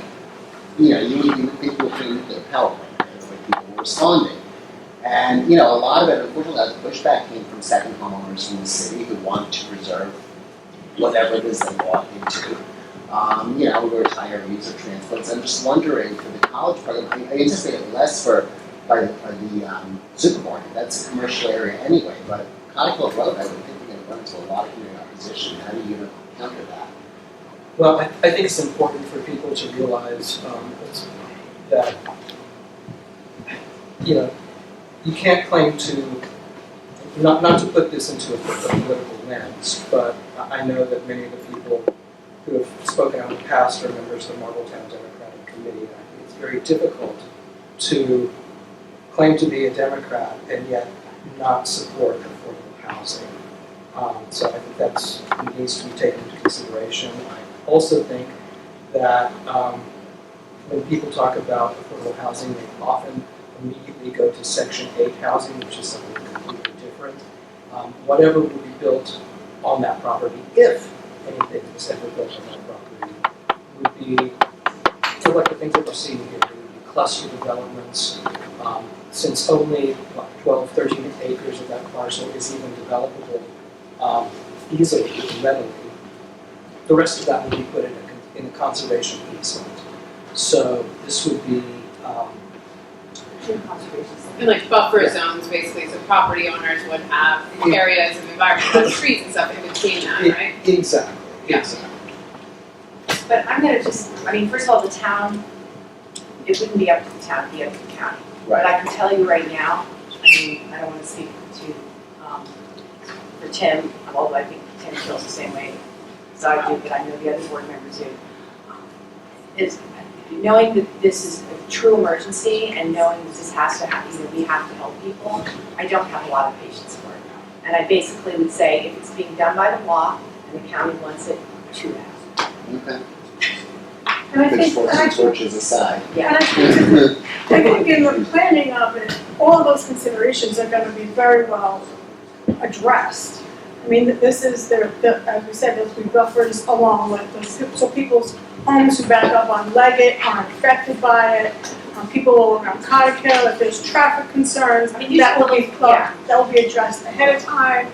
you would think you were putting a nuclear power plant, the way people were responding. And, a lot of it, unfortunately, the pushback came from second homeowners from the city who wanted to preserve whatever it is they bought into. Retirees or transplants. I'm just wondering, for the college program, I anticipate it less by the supermarket. That's a commercial area anyway, but Cottage Road, I would think we're going to run into a lot of community opposition. How do you counter that? Well, I think it's important for people to realize that, you can't claim to, not to put this into a political lens, but I know that many of the people who have spoken out in the past are members of the Marbletown Democratic Committee. I think it's very difficult to claim to be a Democrat and yet not support affordable housing. So I think that needs to be taken into consideration. I also think that when people talk about affordable housing, they often immediately go to Section 8 housing, which is something completely different. Whatever will be built on that property, if anything is ever built on that property, would be, sort of like the things that we're seeing here, would be cluster developments. Since only 12, 13 acres of that parcel is even developable easily and readily, the rest of that would be put in a conservation easement. So this would be And like buffer zones, basically, so property owners would have areas of environmental trees and stuff in between that, right? Exactly. Yeah. Exactly. But I'm gonna first of all, the town, it wouldn't be up to the town, it'd be up to the county. But I can tell you right now, I don't wanna speak for Tim, although I think Tim feels the same way as I do, but I know the other board members do. Is knowing that this is a true emergency and knowing that this has to happen, we have to help people, I don't have a lot of patience for it. And I basically would say, if it's being done by the law and the county wants it, to that. Okay. And I think, Pitchforks and torches aside. and I think in the planning of it, all of those considerations are gonna be very well addressed. I mean, this is, as we said, there'll be buffers along with this, so people's homes who back up on Leggett aren't affected by it. People around Cottage Hill, if there's traffic concerns, that will be addressed ahead of time.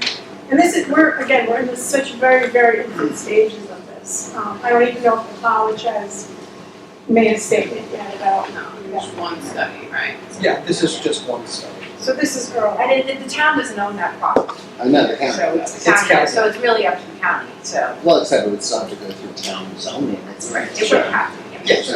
And this is, we're in such very, very infant stages of this. I don't even know if the college has made a statement yet about. Just one study, right? Yeah, this is just one study. So this is early. And the town doesn't own that property, I know, the county. so it's does. the It's county, county. so it's really up to the county, so. Well, except it would still have to go through town zoning. That's It would have to, yeah. Yes.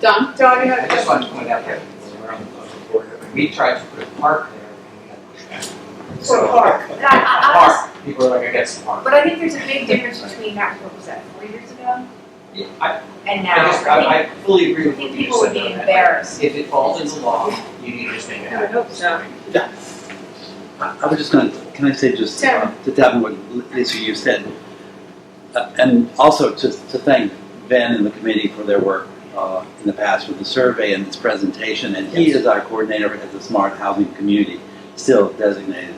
Done? Don, you I have just wanted to point out that when we're on the budget board, we tried to put a park there and we had pushback. So park. And I Park, people are like, I guess the park. but I think there's a big difference between that, what was that, 4 years ago? Yeah, I And now, I fully agree I with what think you people said. would be though, that, embarrassed. If it falls into law, you need to just make it I would happen. hope so. I was just going to, can I say just Tim. to tap on what Lisa, you said, and also to thank Ben and the committee for their work in the past with the survey and its presentation, and he is our coordinator at the Smart Housing Community, still designated.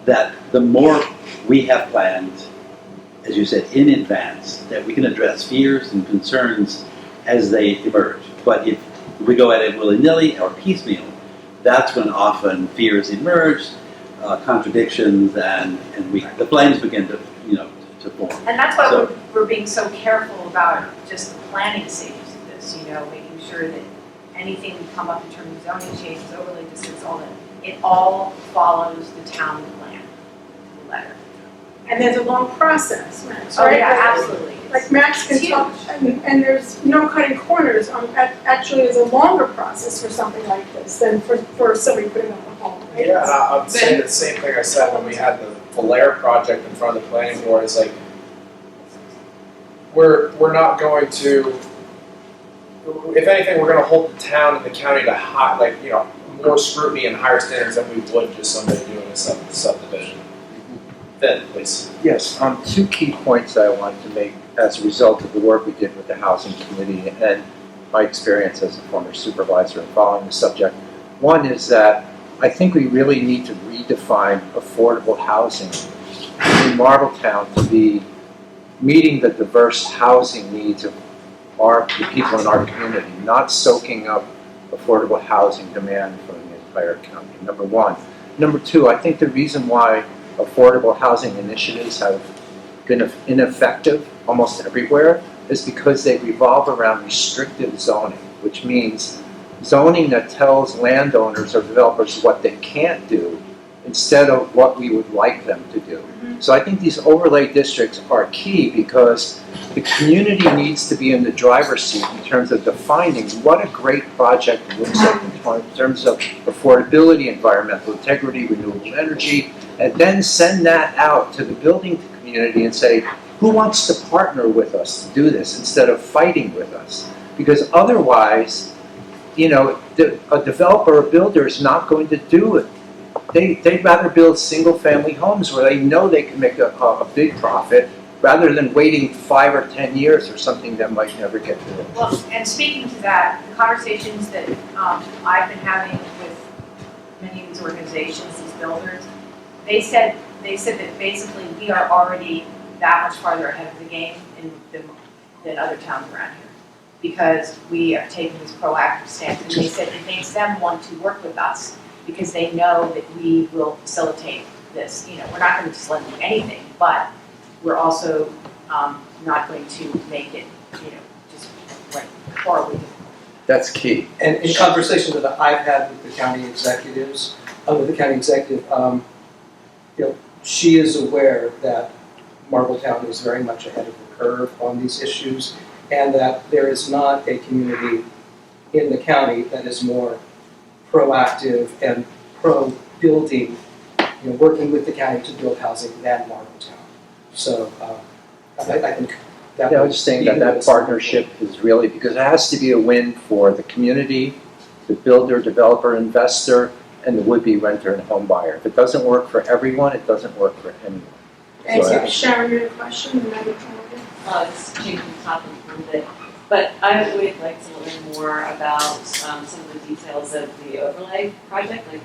That the more we have planned, as you said, in advance, that we can address fears and concerns as they emerge. But if we go at it willy-nilly or piecemeal, that's when often fears emerge, contradictions, and the flames begin to form. And that's why So- we're being so careful about just the planning stages of this, making sure that anything we come up in terms of zoning changes, overlay districts, all that, it all follows the town plan, the letter. And there's a long process, Max, Oh, right? yeah, absolutely. Like Max can It's talk, and there's no cutting corners. Actually, there's a longer process for something like this than for somebody putting up a home, right? Yeah, and I would say the same thing I said when we had the Lair project in front of the planning board, is like, we're not going to, if anything, we're gonna hold the town and the county to high, like, you know, more scrutiny and higher standards than we would just somebody doing a subdivision. Finn, please. Yes, two key points that I wanted to make as a result of the work we did with the Housing Committee and my experience as a former supervisor in following the subject. One is that I think we really need to redefine affordable housing in Marbletown to be meeting the diverse housing needs of the people in our community, not soaking up affordable housing demand from the entire county, number one. Number two, I think the reason why affordable housing initiatives have been ineffective almost everywhere is because they revolve around restrictive zoning, which means zoning that tells landowners or developers what they can't do instead of what we would like them to do. So I think these overlay districts are key because the community needs to be in the driver's seat in terms of defining what a great project looks like in terms of affordability, environmental integrity, renewable energy, and then send that out to the building community and say, who wants to partner with us to do this instead of fighting with us? Because otherwise, you know, a developer or builder is not going to do it. They'd rather build single-family homes where they know they can make a big profit rather than waiting 5 or 10 years for something that might never get built. Well, and speaking to that, the conversations that I've been having with many of these organizations, these builders, they said that basically we are already that much farther ahead of the game than other towns around here, because we have taken this proactive stance, and they said it makes them want to work with us because they know that we will facilitate this. You know, we're not going to just let them do anything, but we're also not going to make it, you know, just like horribly difficult. That's key. And in conversations that I've had with the county executives, you know, she is aware that Marbletown is very much ahead of the curve on these issues, and that there is not a community in the county that is more proactive and pro-building, you know, working with the county to build housing than Marbletown. So I think that I was just saying that partnership is really, because it has to be a win for the community, the builder, developer, investor, and the would-be renter and home buyer. If it doesn't work for everyone, it doesn't work for anyone. Thanks, Sharon, you had a question, and then we'll Just changing the topic a little bit, but I would like to learn more about some of the details of the overlay project, like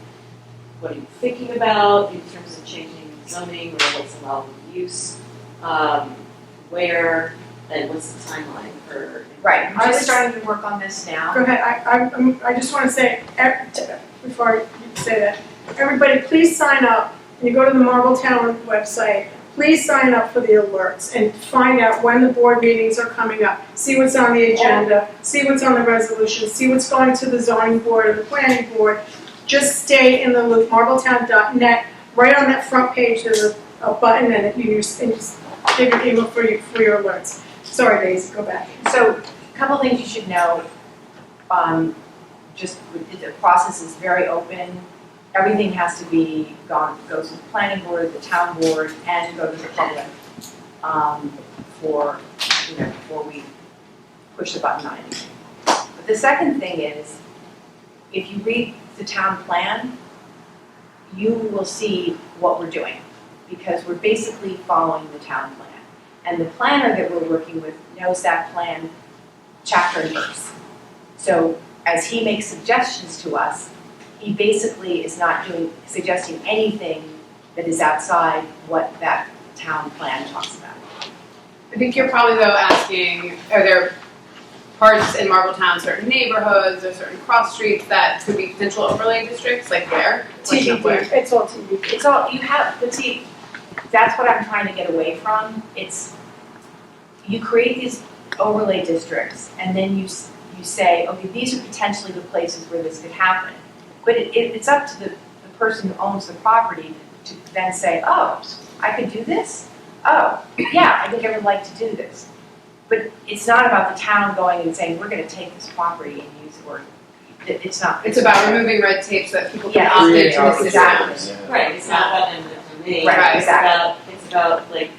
what are you thinking about in terms of changing zoning or what's allowable use, where, and what's the timeline for? Right, I'm just starting to work on this now. Go ahead, I just want to say, before you say that, everybody please sign up. When you go to the Marbletown website, please sign up for the alerts and find out when the board meetings are coming up. See what's on the agenda, see what's on the resolution, see what's going to the zoning board and the planning board. Just stay in the loop, marbletown.net. Right on that front page, there's a button and you just give your email for your alerts. Sorry, Daisy, go back. So, a couple things you should know. The process is very open. Everything has to be go to the planning board, the town board, and go to the public before we push the button on anything. But the second thing is, if you read the town plan, you will see what we're doing, because we're basically following the town plan. And the planner that we're working with knows that plan chapter and verse. So as he makes suggestions to us, he basically is not suggesting anything that is outside what that town plan talks about. I think you're probably though asking, are there parts in Marbletown, certain neighborhoods or certain cross streets that could be potential overlay districts, like where? TBD, it's all TBD. It's all, but see, that's what I'm trying to get away from. It's, you create these overlay districts and then you say, okay, these are potentially the places where this could happen. But it's up to the person who owns the property to then say, oh, I could do this? Oh, yeah, I think I would like to do this. But it's not about the town going and saying, we're going to take this property and use it, or it's not. It's about removing red tape so that people can Yeah, opt into the exactly. system. Right, it's not about them for me. Right, It's exactly. about like,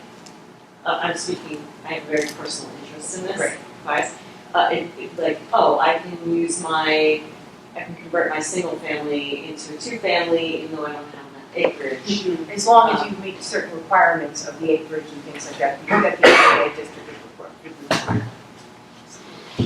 I'm speaking, I have a very personal interest interest in this, Right. guys. Like, I can convert my single family into a two family, even though I don't have enough acreage. As long as you meet certain requirements of the acreage and things like that, because that the overlay district is required.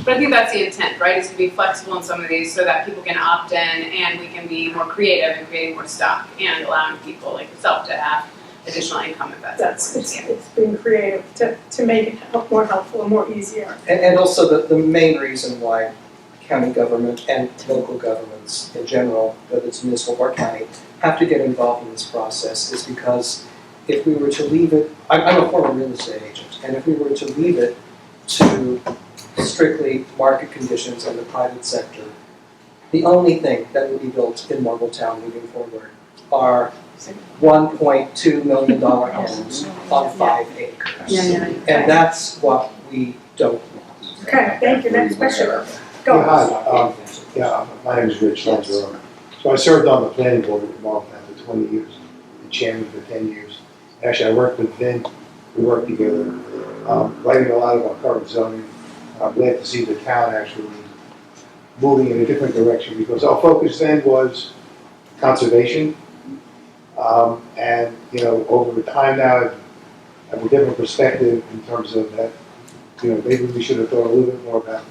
But I think that's the intent, right, is to be flexible in some of these so that people can opt in and we can be more creative in creating more stock and allowing people like yourself to have additional income if that's It's being creative to make it more helpful and more easier. And also the main reason why county government and local governments in general, whether it's municipal or county, have to get involved in this process is because if we were to leave it, I'm a former real estate agent, and if we were to leave it to strictly market conditions and the private sector, the only thing that would be built in Marbletown moving forward are $1.2 million homes on 5 acres. And that's what we don't want. Okay, thank you. Next question. Yeah, Go. hi, my name is Rich Lanzarone. So I served on the planning board at Marbletown for 20 years, the chairman for 10 years. Actually, I worked with Vin, we worked together, writing a lot of our current zoning. I'm glad to see the town actually moving in a different direction because our focus then was conservation. And, over the time now, I have a different perspective in terms of that, maybe we should have thought a little bit more about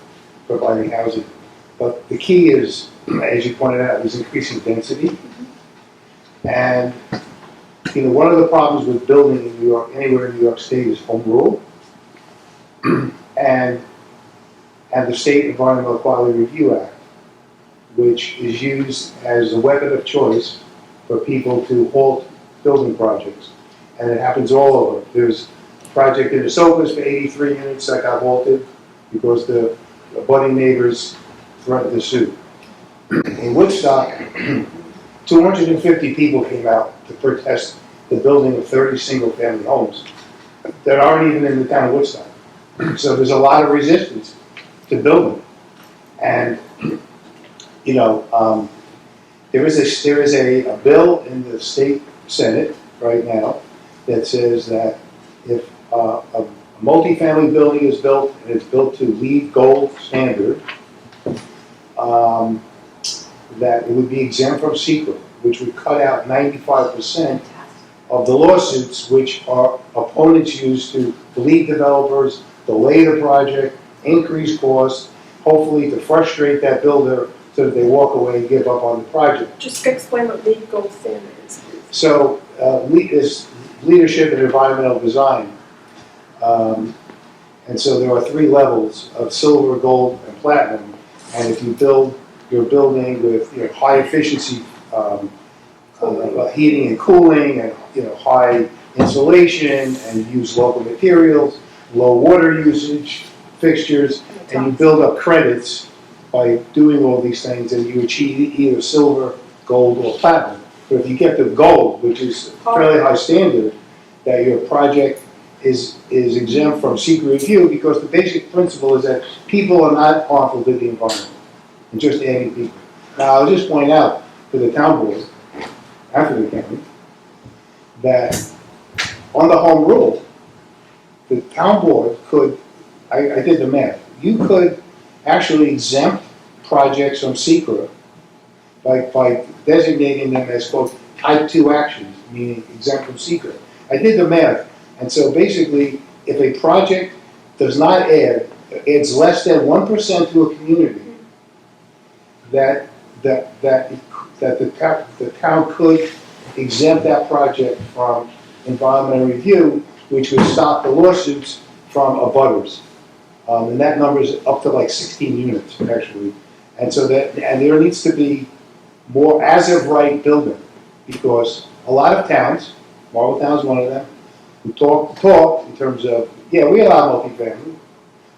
providing housing. But the key is, as you pointed out, is increasing density. And, one of the problems with building in New York, anywhere in New York State, is home rule. and the State Environmental Quality Review Act, which is used as a weapon of choice for people to halt building projects. And it happens all over. There's a project in the Sofas for 83 units that got halted because the abutting neighbors threatened to sue. In Woodstock, 250 people came out to protest the building of 30 single-family homes that aren't even in the town of Woodstock. So there's a lot of resistance to building. And, there is a bill in the state Senate right now that says that if a multifamily building is built and it's built to LEED Gold standard, that it would be exempt from secret, which would cut out 95% of the lawsuits which our opponents use to lead developers, delay the project, increase costs, hopefully to frustrate that builder so that they walk away and give up on the project. Just explain what LEED Gold standard is. So, is leadership in environmental design. And so there are 3 levels of silver, gold, and platinum. And if you build your building with high efficiency heating and cooling, and high insulation, and use local materials, low water usage, fixtures, and you build up credits by doing all these things, and you achieve either silver, gold, or platinum. But if you get the gold, which is a fairly high standard, that your project is exempt from secret review, because the basic principle is that people are not harmful to the environment, and just adding people. Now, I'll just point out to the town board, after the county, that on the home rule, the town board could, I did the math, you could actually exempt projects from secret by designating them as, quote, type 2 actions, meaning exempt from secret. I did the math, and so basically, if a project does not adds less than 1% to a community, that the town could exempt that project from environmental review, which would stop the lawsuits from abutters. And that number is up to like 16 units, actually. And so there needs to be more as-of-right building, because a lot of towns, Marbletown is one of them, who talk in terms of, yeah, we allow multifamily,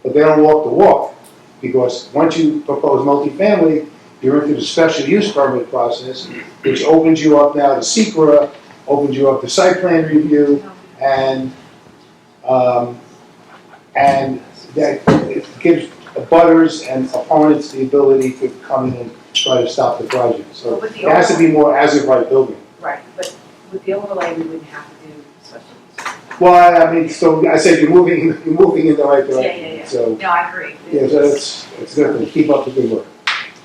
but they don't walk the walk, because once you propose multifamily, you're into the special use permit process, which opens you up now to SECRA, opens you up to site plan review, and that it gives abutters and opponents the ability to come in and try to stop the project. So Well, with the it has to be more as-of-right building. Right, but with the overlay, we wouldn't have to do special use. Well, I mean, so I said you're moving in the right Yeah, direction. yeah, yeah. So, No, I agree. yeah, so it's good to keep up the good work.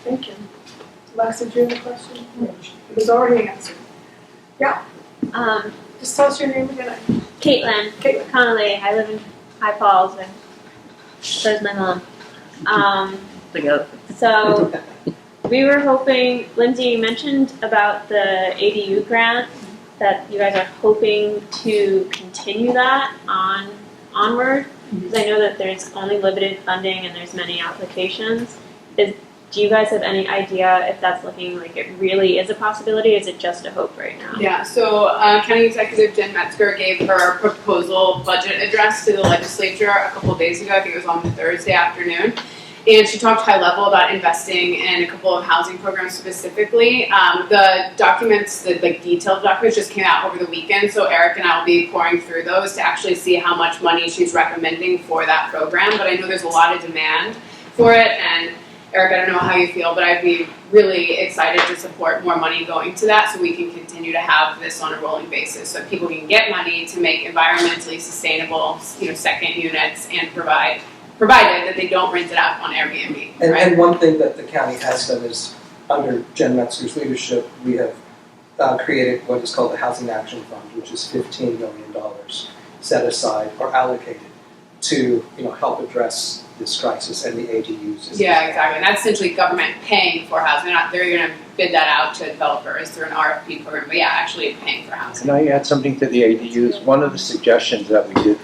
Thank you. Lexa, do you have a question? It was already answered. Just tell us your name again. Caitlin Caitlin. Connolly. I live in High Falls, and so does my mom. Together. So we were hoping, Lindsay, you mentioned about the ADU grant that you guys are hoping to continue that onward. Because I know that there's only limited funding and there's many applications. Do you guys have any idea if that's looking like it really is a possibility? Or is it just a hope right now? Yeah, so County Executive Jen Metzger gave her proposal budget address to the legislature a couple of days ago. I think it was on Thursday afternoon. And she talked high level about investing in a couple of housing programs specifically. The documents, the detailed documents just came out over the weekend, so Eric and I will be pouring through those to actually see how much money she's recommending for that program. But I know there's a lot of demand for it, and Eric, I don't know how you feel, but I'd be really excited to support more money going to that so we can continue to have this on a rolling basis so people can get money to make environmentally sustainable, second units and provided that they don't rent it out on Airbnb, right? And one thing that the county has done is, under Jen Metzger's leadership, we have created what is called the Housing Action Fund, which is $15 million set aside or allocated to help address this crisis and the ADUs. Yeah, exactly. And that's essentially government paying for housing. They're going to bid that out to developers through an RFP program, but yeah, actually paying for housing. Can I add something to the ADUs? One of the suggestions that we did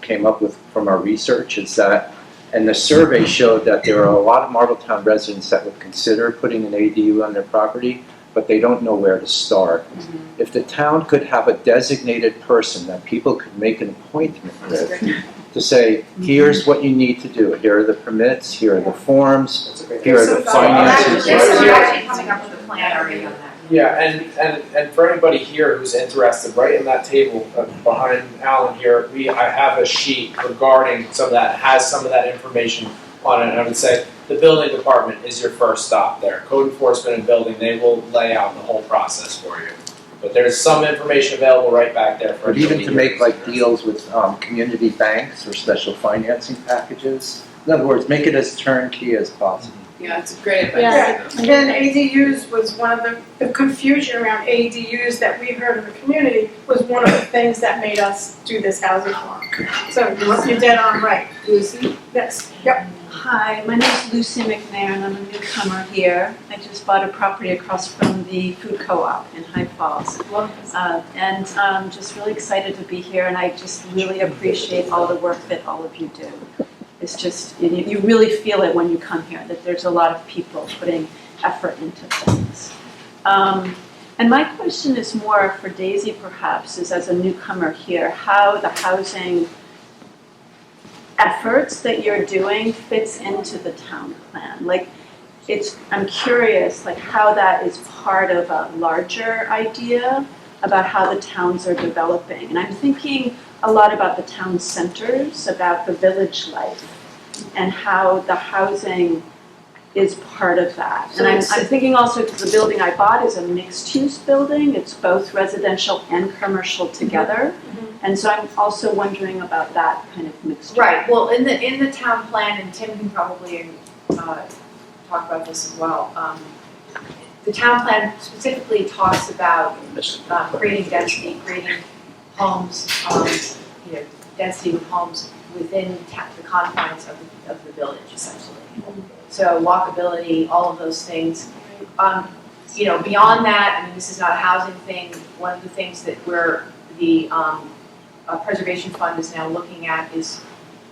came up with from our research is that, and the survey showed that there are a lot of Marbletown residents that would consider putting an ADU on their property, but they don't know where to start. Mm-hmm. If the town could have a designated person that people could make an appointment with to say, here's what you need to do, here are the permits, here are the forms, That's a great here are the finances. We're actually coming up with a plan already on that. Yeah, and for anybody here who's interested, right in that table behind Alan here, I have a sheet regarding some of that, has some of that information on it. And I would say the building department is your first stop there. Code enforcement and building, they will lay out the whole process for you. But there's some information available right back there for But even anybody to here make who's like interested. deals with community banks or special financing packages. In other words, make it as turnkey as possible. Yeah, it's great advice. Yeah. And then ADUs was one of the confusion around ADUs that we heard in the community was one of the things that made us do this housing farm. So you're dead on right. Lucy? Yes, yep. Hi, my name is Lucy McNair and I'm a newcomer here. I just bought a property across from the food co-op in High Falls. And I'm just really excited to be here and I just really appreciate all the work that all of you do. It's just, you really feel it when you come here, that there's a lot of people putting effort into things. And my question is more for Daisy perhaps, is as a newcomer here, how the housing efforts that you're doing fits into the town plan. Like, I'm curious, like how that is part of a larger idea about how the towns are developing. And I'm thinking a lot about the town centers, about the village life, and how the housing is part of that. And I'm thinking also, because the building I bought is a mixed-use building, it's both residential and commercial together. And so I'm also wondering about that kind of mixed. Right, well, in the town plan, and Tim can probably talk about this as well, the town plan specifically talks about creating density, creating homes, density with homes within the confines of the village, essentially. So walkability, all of those things. Beyond that, I mean, this is not a housing thing. One of the things that the Preservation Fund is now looking at is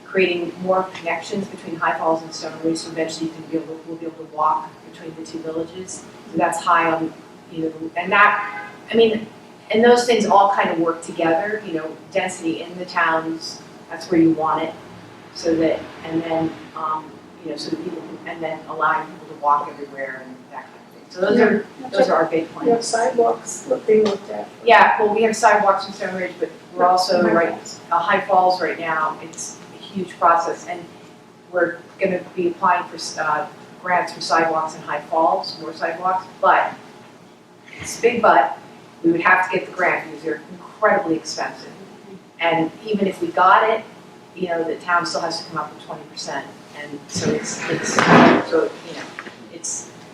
creating more connections between High Falls and Stone Ridge, so eventually we'll be able to walk between the two villages. So that's high on, and that, I mean, and those things all kind of work together, density in the towns, that's where you want it, so that, and then, so that people can, and then allowing people to walk everywhere and that kind of thing. So those are our big We have plans. sidewalks being looked at. Yeah, well, we have sidewalks in Stone Ridge, but we're also High Falls right now, it's a huge process, and we're gonna be applying for grants for sidewalks in High Falls, more sidewalks, but, it's a big but, we would have to get the grant because they're incredibly expensive. And even if we got it, you know, the town still has to come up with 20%. And so it's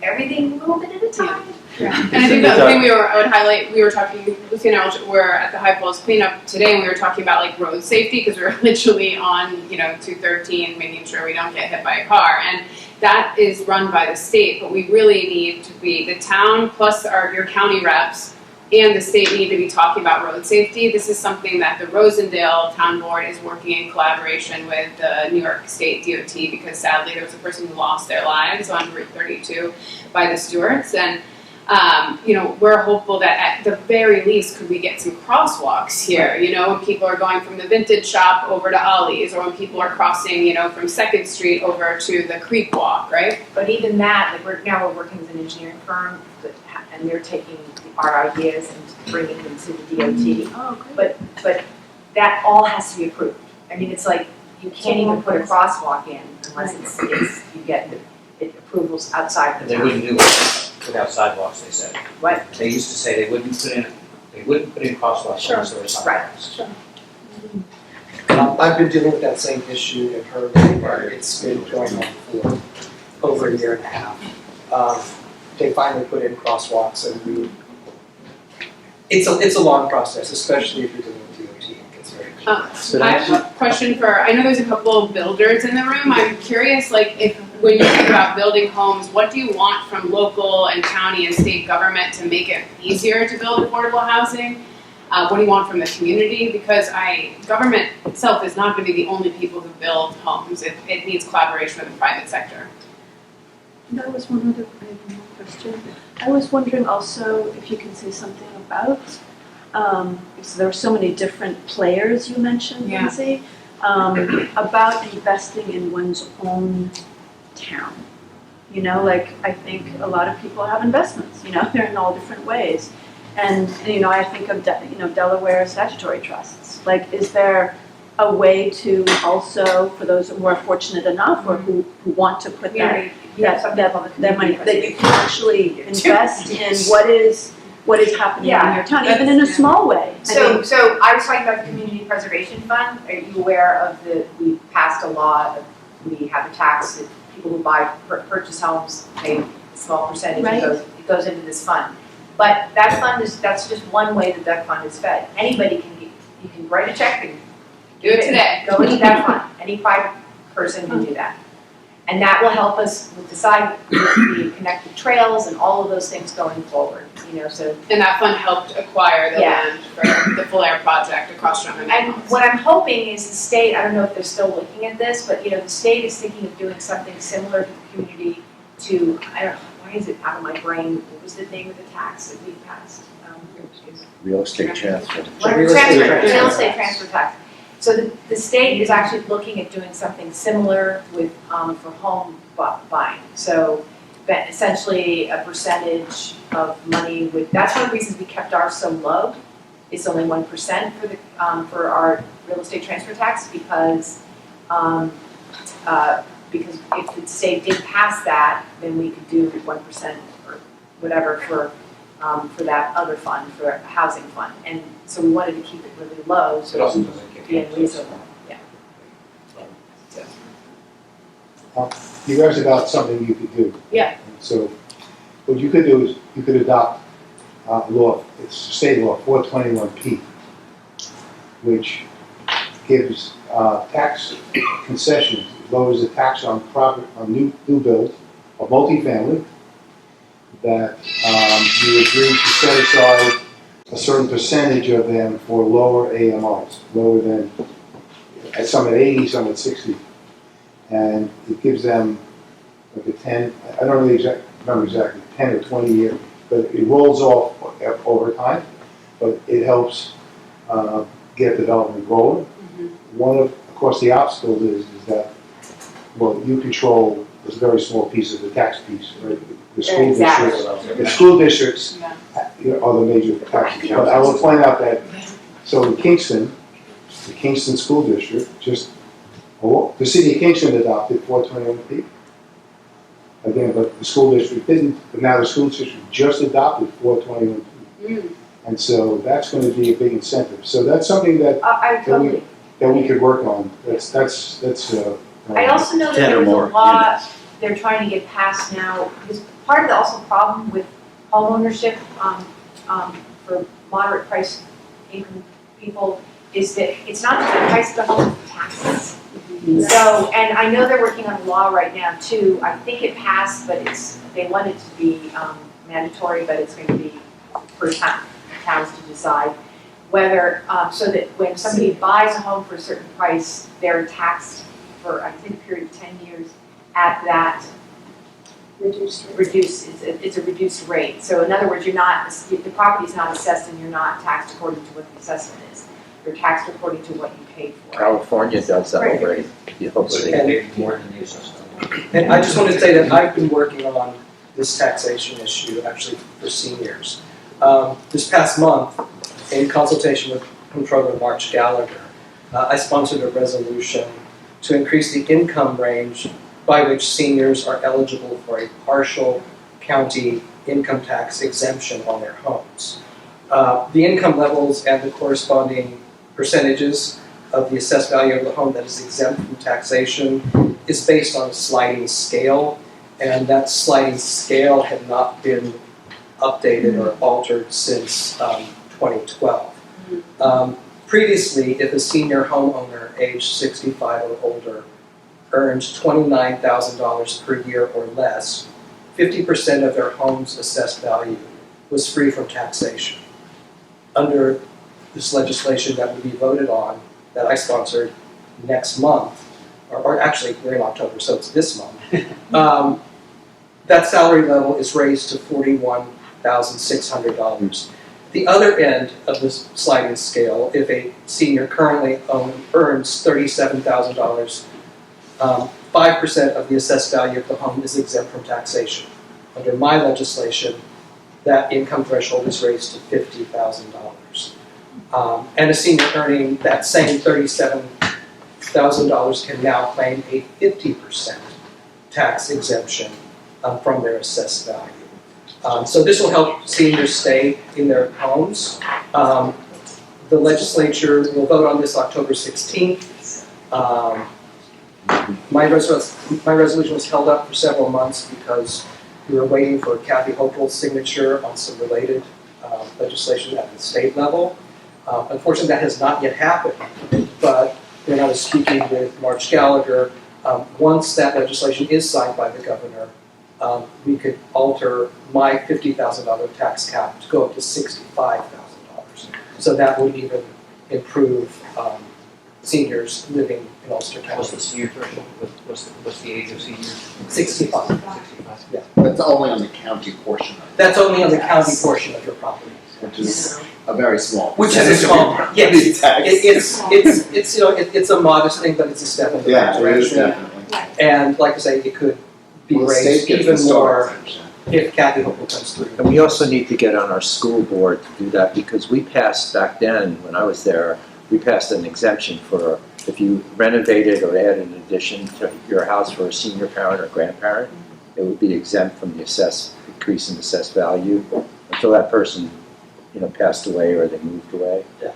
everything a little bit at a time. And I think the other thing I would highlight, we were talking, Lucy and I were at the High Falls cleanup today, and we were talking about like road safety, because we were literally on, 213, making sure we don't get hit by a car. And that is run by the state, but we really need to be, the town plus your county reps and the state need to be talking about road safety. This is something that the Rosendale Town Board is working in collaboration with the New York State DOT, because sadly there was a person who lost their lives on Route 32 by the Stewarts. And we're hopeful that at the very least could we get some crosswalks here, when people are going from the vintage shop over to Ollie's, or when people are crossing, from 2nd Street over to the Creek Walk, right? But even that, like we're working with an engineering firm, and they're taking our ideas and bringing them to the DOT. Oh, great. But that all has to be approved. I mean, it's like, you can't even put a crosswalk in unless you get the approvals outside the They town. wouldn't do it without sidewalks, they said. What? They used to say they wouldn't put in crosswalks unless there were sidewalks. I've been dealing with that same issue in her neighborhood. It's been going on for over a year and a half. They finally put in crosswalks, and it's a long process, especially if you're dealing with DOT. It gets very complex. I have a question I know there's a couple of builders in the room. I'm curious, if when you think about building homes, what do you want from local and county and state government to make it easier to build affordable housing? What do you want from the community? Because government itself is not going to be the only people who build homes. It needs collaboration with the private sector. That was one other question. I was wondering also if you can say something about, because there were so many different players you mentioned, Yeah. Lindsay, about investing in one's own town. I think a lot of people have investments, they're in all different ways. And I think of, Delaware statutory trusts. Is there a way to also, for those who are fortunate enough or who want to put that money, that you can actually invest in what is happening in your town, even in a small way? So I was talking about the Community Preservation Fund. Are you aware of we passed a law, we have a tax that people who purchase homes pay a small percentage, Right. it goes into this fund. But that fund that's just one way that fund is fed. Anybody you can write a check and Do it today. go into that fund. Any private person can do that. And that will help us with the connected trails and all of those things going forward, so. And that fund helped acquire the Yeah. land for the Flair project across from the And what I'm hoping is the state, I don't know if they're still looking at this, but the state is thinking of doing something similar to the community to, I don't know, why is it out of my brain? What was the name of the tax that we passed? Real estate transfer. Real estate transfer tax. So the state is actually looking at doing something similar with, for home buying. So that essentially a percentage of money that's one of the reasons we kept ours so low. It's only 1% for our real estate transfer tax because if the state did pass that, then we could do 1% or whatever for that other fund, for a housing fund. And so we wanted to keep it really low, It so also it doesn't would be unreasonable, yeah. You guys about something you could do. Yeah. So what you could do is you could adopt law, it's state law 421P, which gives tax concessions, lowers the tax on new builds of multifamily, that you agree to set aside a certain percentage of them for lower AMRs, lower than, some at 80, some at 60. And it gives them like a 10, I don't really remember exactly, 10 or 20 year, but it rolls off over time, but it helps get development rolling. One of course, the obstacle is that, well, you control this very small piece of the tax piece, right? The school districts, the school districts are the major tax. But I will point out that, so in Kingston, the Kingston School District, the city of Kingston adopted 421P. Again, but the school district didn't, but now the school district just adopted 421P. And so that's going to be a big incentive. So that's something that I totally. we could work on. That's I also know that 10 there or was a more law units. they're trying to get passed now, because part of the also problem with homeownership, for moderate price income people is that it's not just the price of the home, it's taxes. So, and I know they're working on a law right now too, I think it passed, but they want it to be mandatory, but it's going to be for towns to decide whether, so that when somebody buys a home for a certain price, they're taxed for, I think, a period of 10 years at that reduced, it's a reduced rate. So in other words, the property's not assessed and you're not taxed according to what the assessment is. You're taxed according to what you paid for. California does that Right. already. You hope So they they pay more than the assessed value. And I just want to say that I've been working on this taxation issue actually for seniors. This past month, in consultation with Comptroller March Gallagher, I sponsored a resolution to increase the income range by which seniors are eligible for a partial county income tax exemption on their homes. The income levels and the corresponding percentages of the assessed value of the home that is exempt from taxation is based on a sliding scale, and that sliding scale had not been updated or altered since 2012. Previously, if a senior homeowner aged 65 or older earned $29,000 per year or less, 50% of their home's assessed value was free from taxation. Under this legislation that will be voted on, that I sponsored next month, or actually we're in October, so it's this month, that salary level is raised to $41,600. The other end of the sliding scale, if a senior currently earns $37,000, 5% of the assessed value of the home is exempt from taxation. Under my legislation, that income threshold is raised to $50,000. And a senior earning that same $37,000 can now claim a 50% tax exemption from their assessed value. So this will help seniors stay in their homes. The legislature will vote on this October 16th. My resolution was held up for several months because we were waiting for Kathy Hochul's signature on some related legislation at the state level. Unfortunately, that has not yet happened, but when I was speaking with March Gallagher, once that legislation is signed by the governor, we could alter my $50,000 tax cap to go up to $65,000. So that would even improve seniors living in Ulster County. What's the senior threshold? What's the age of seniors? 65. 65. Yeah. That's only on the county portion of it, That's only on the county portion of your property. which is a very small. Which is a small, percentage of your property yes, tax. it's a modest thing, but it's a step in the Yeah, right it is direction. definitely. And like I say, it could be Well, the state raised gets even the start, more if Kathy Hochul comes through. And we also need to get on our school board to do that, because we passed back then, when I was there, we passed an exemption for if you renovated or added an addition to your house for a senior parent or grandparent, it would be exempt from the increase in assessed value until that person, passed away or they moved away. Yeah.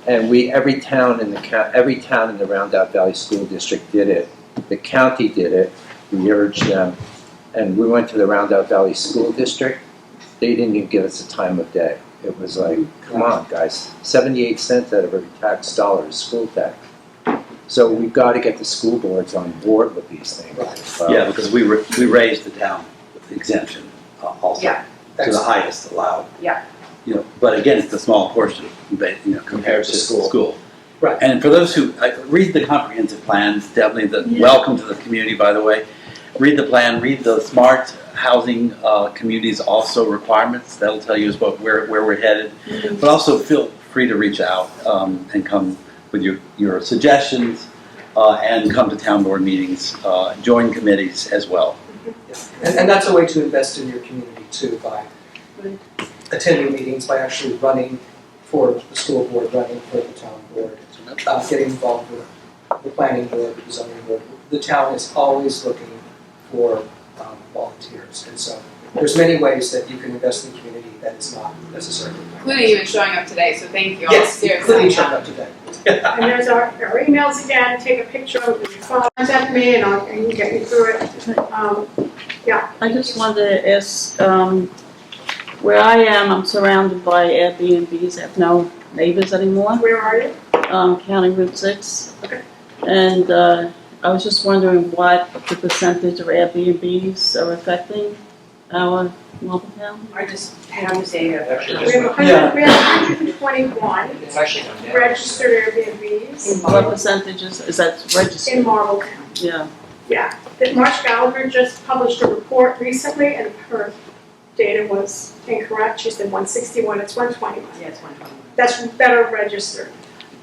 And every town in the Round Out Valley School District did it. The county did it. We urged them, and we went to the Round Out Valley School District. They didn't even give us a time of day. It was like, come on, guys, 78 cents out of every tax dollar is school tax. So we've got to get the school boards on board with these things. Yeah, because we raised the town exemption also Yeah. to the highest allowed. Yeah. But again, it's a small portion, compared to school. Right. And for those who read the comprehensive plans, definitely welcome to the community, by the way. Read the plan, read the smart housing communities also requirements. That'll tell you where we're headed. But also feel free to reach out and come with your suggestions and come to town board meetings, join committees as well. And that's a way to invest in your community too, by attending meetings, by actually running for the school board, running for the town board, getting involved with the planning board, the zoning board. The town is always looking for volunteers, and so there's many ways that you can invest in the community that is not necessarily. Including even showing up today, so thank you all. Yes, Seriously. including showing up today. And there's our emails again, take a picture of it, contact me and I can get you through it. I just wanted to ask, where I am, I'm surrounded by Airbnbs, I have no neighbors anymore, Where are you? County Route 6. Okay. And I was just wondering what the percentage of Airbnbs are affecting our Marbletown? I just have the data. Actually, We have just, we have 121 it's actually come down. registered Airbnbs What percentage is that registered? in Marbletown. Yeah, Yeah, that Marsh Gallagher just published a report recently and her data was incorrect. She said 161, it's 121. Yeah, it's 121. That's better registered.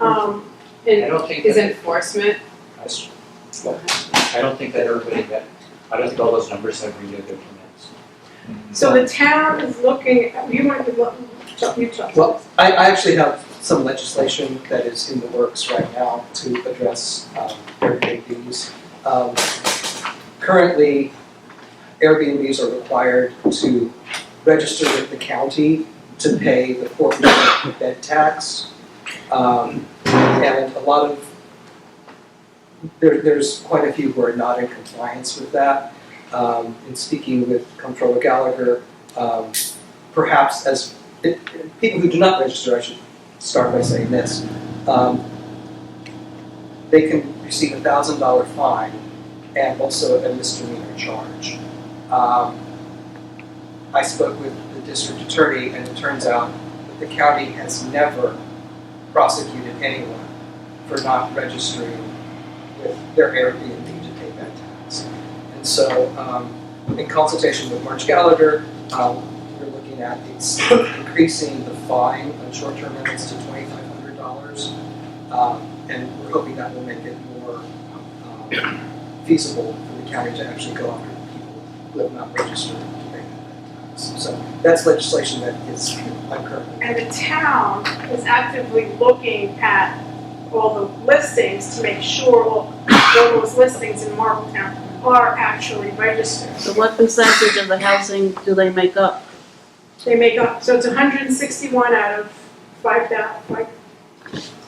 I And don't think is that, enforcement, I don't think that everybody got, I don't think all those numbers have renewed their permits. So the town is looking, you want to look, you talk. Well, I actually have some legislation that is in the works right now to address Airbnbs. Currently, Airbnbs are required to register with the county to pay the 4% bed tax. And a lot of, there's quite a few who are not in compliance with that. In speaking with Comptroller Gallagher, perhaps as people who do not register, I should start by saying this, they can receive a $1,000 fine and also a misdemeanor charge. I spoke with the district attorney and it turns out that the county has never prosecuted anyone for not registering with their Airbnb to pay that tax. And so, in consultation with March Gallagher, we're looking at increasing the fine on short-term rentals to $2,500, and we're hoping that will make it more feasible for the county to actually go after people who have not registered to pay that tax. So that's legislation that is currently. And the town is actively looking at all the listings to make sure all those listings in Marbletown are actually registered. so what percentage of the housing do they make up? They make up, so it's 161 out of 5,000.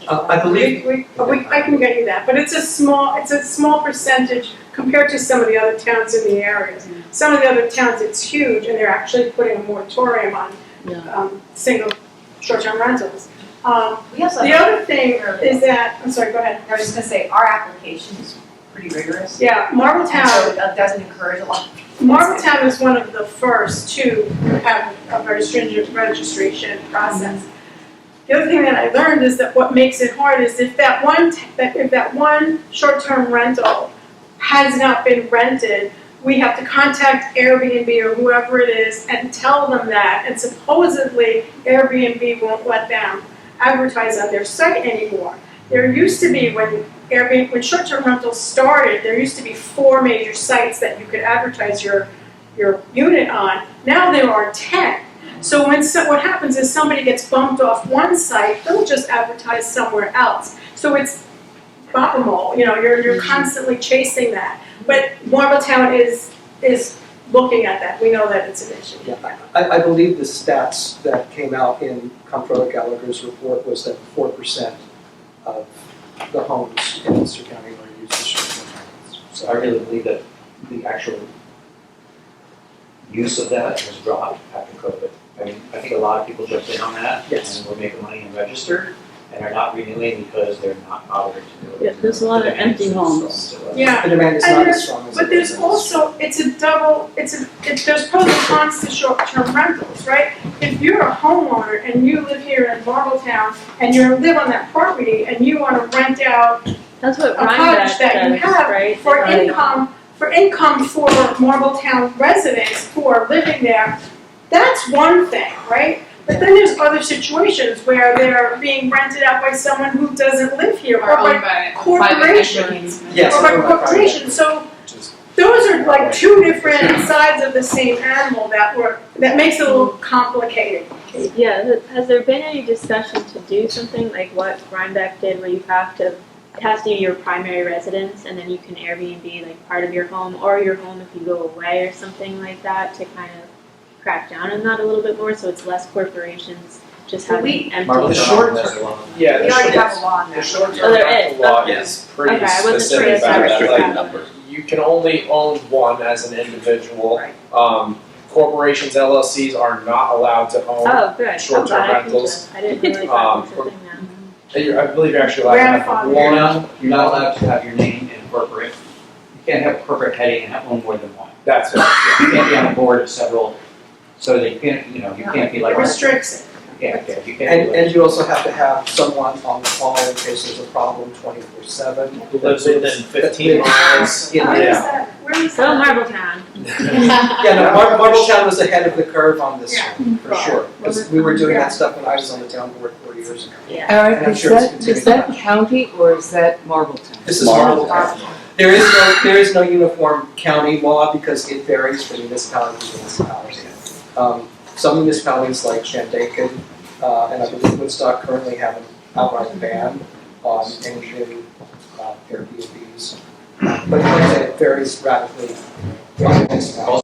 I believe I can get you that, but it's a small percentage compared to some of the other towns in the areas. Some of the other towns, it's huge, and they're actually putting a moratorium on single short-term rentals. We also The other thing is that, I'm sorry, go ahead. I was just gonna say, our application is pretty rigorous. Yeah, So Marbletown, it doesn't encourage a lot. Marbletown is one of the first to have a very stringent registration process. The other thing that I learned is that what makes it hard is if that one short-term rental has not been rented, we have to contact Airbnb or whoever it is and tell them that, and supposedly Airbnb won't let them advertise on their site anymore. There used to be, when short-term rentals started, there used to be 4 major sites that you could advertise your unit on. Now there are 10. So what happens is somebody gets bumped off one site, they'll just advertise somewhere else. So it's whack-a-mole, you're constantly chasing that. But Marbletown is looking at that. We know that it's an issue. Yeah, I believe the stats that came out in Comptroller Gallagher's report was that 4% of the homes in Ulster County were used as short-term rentals. So I really believe that the actual use of that has dropped after COVID. I mean, I think a lot of people jumped in on that Yes. and were making money and registered and are not renewing because they're not bothered to do it. Yeah, there's a lot of empty homes. Yeah. The demand is And not there's- as strong as But it there's is. also, there's pros and cons to short-term rentals, right? If you're a homeowner and you live here in Marbletown and you live on that property and you want to rent out That's what a cottage Rhinebeck that you does, have right? for They income for Marbletown residents who are living there, that's one thing, right? But then there's other situations where they're being rented out by someone who doesn't live here or or owned by by corporations. Yes, Or by or by private. corporations, so those are like two different sides of the same animal that makes it a little complicated. Yeah, has there been any discussion to do something like what Rhinebeck did, where it has to be your primary residence, and then you can Airbnb like part of your home or your home if you go away or something like that to kind of crack down on that a little bit more, so it's less corporations just Well, having empty. The short Yeah, We the already short, have a law on the that. short-term Oh, there rental is, law okay. is pretty Okay, I wasn't specific sure if that about was that, restricted. like, you can only own one as an individual. Right. Corporations, LLCs are not allowed to own. Oh, good. I'm Short-term glad I rentals. I didn't realize that was a thing now. I believe you're actually allowed to have Grandfather. one. You're not allowed to have your name in corporate, you can't have corporate heading and own more than one. That's it. You can't be on a board of several, so that you can't, you can't be like. It restricts it. Yeah, okay, you can't be And, like. and you also have to have someone on the call in case there's a problem 24/7. Who lives within 15 miles. In Where the- is that, where is So that? Marbletown. Yeah, no, Marbletown was ahead of the curve on this Yeah. one, for sure. Because we were doing that stuff when I was on the town board 4 years ago. Yeah. And Eric, I'm is sure it's that, continuing is that on. county or is that Marbletown? This is Marbletown. Marbletown. There is no uniform county law because it varies from municipality to municipality. Some municipalities like Shandaken, and I believe Woodstock currently have an outright ban on any new Airbnbs. But like I said, it varies radically from municipality.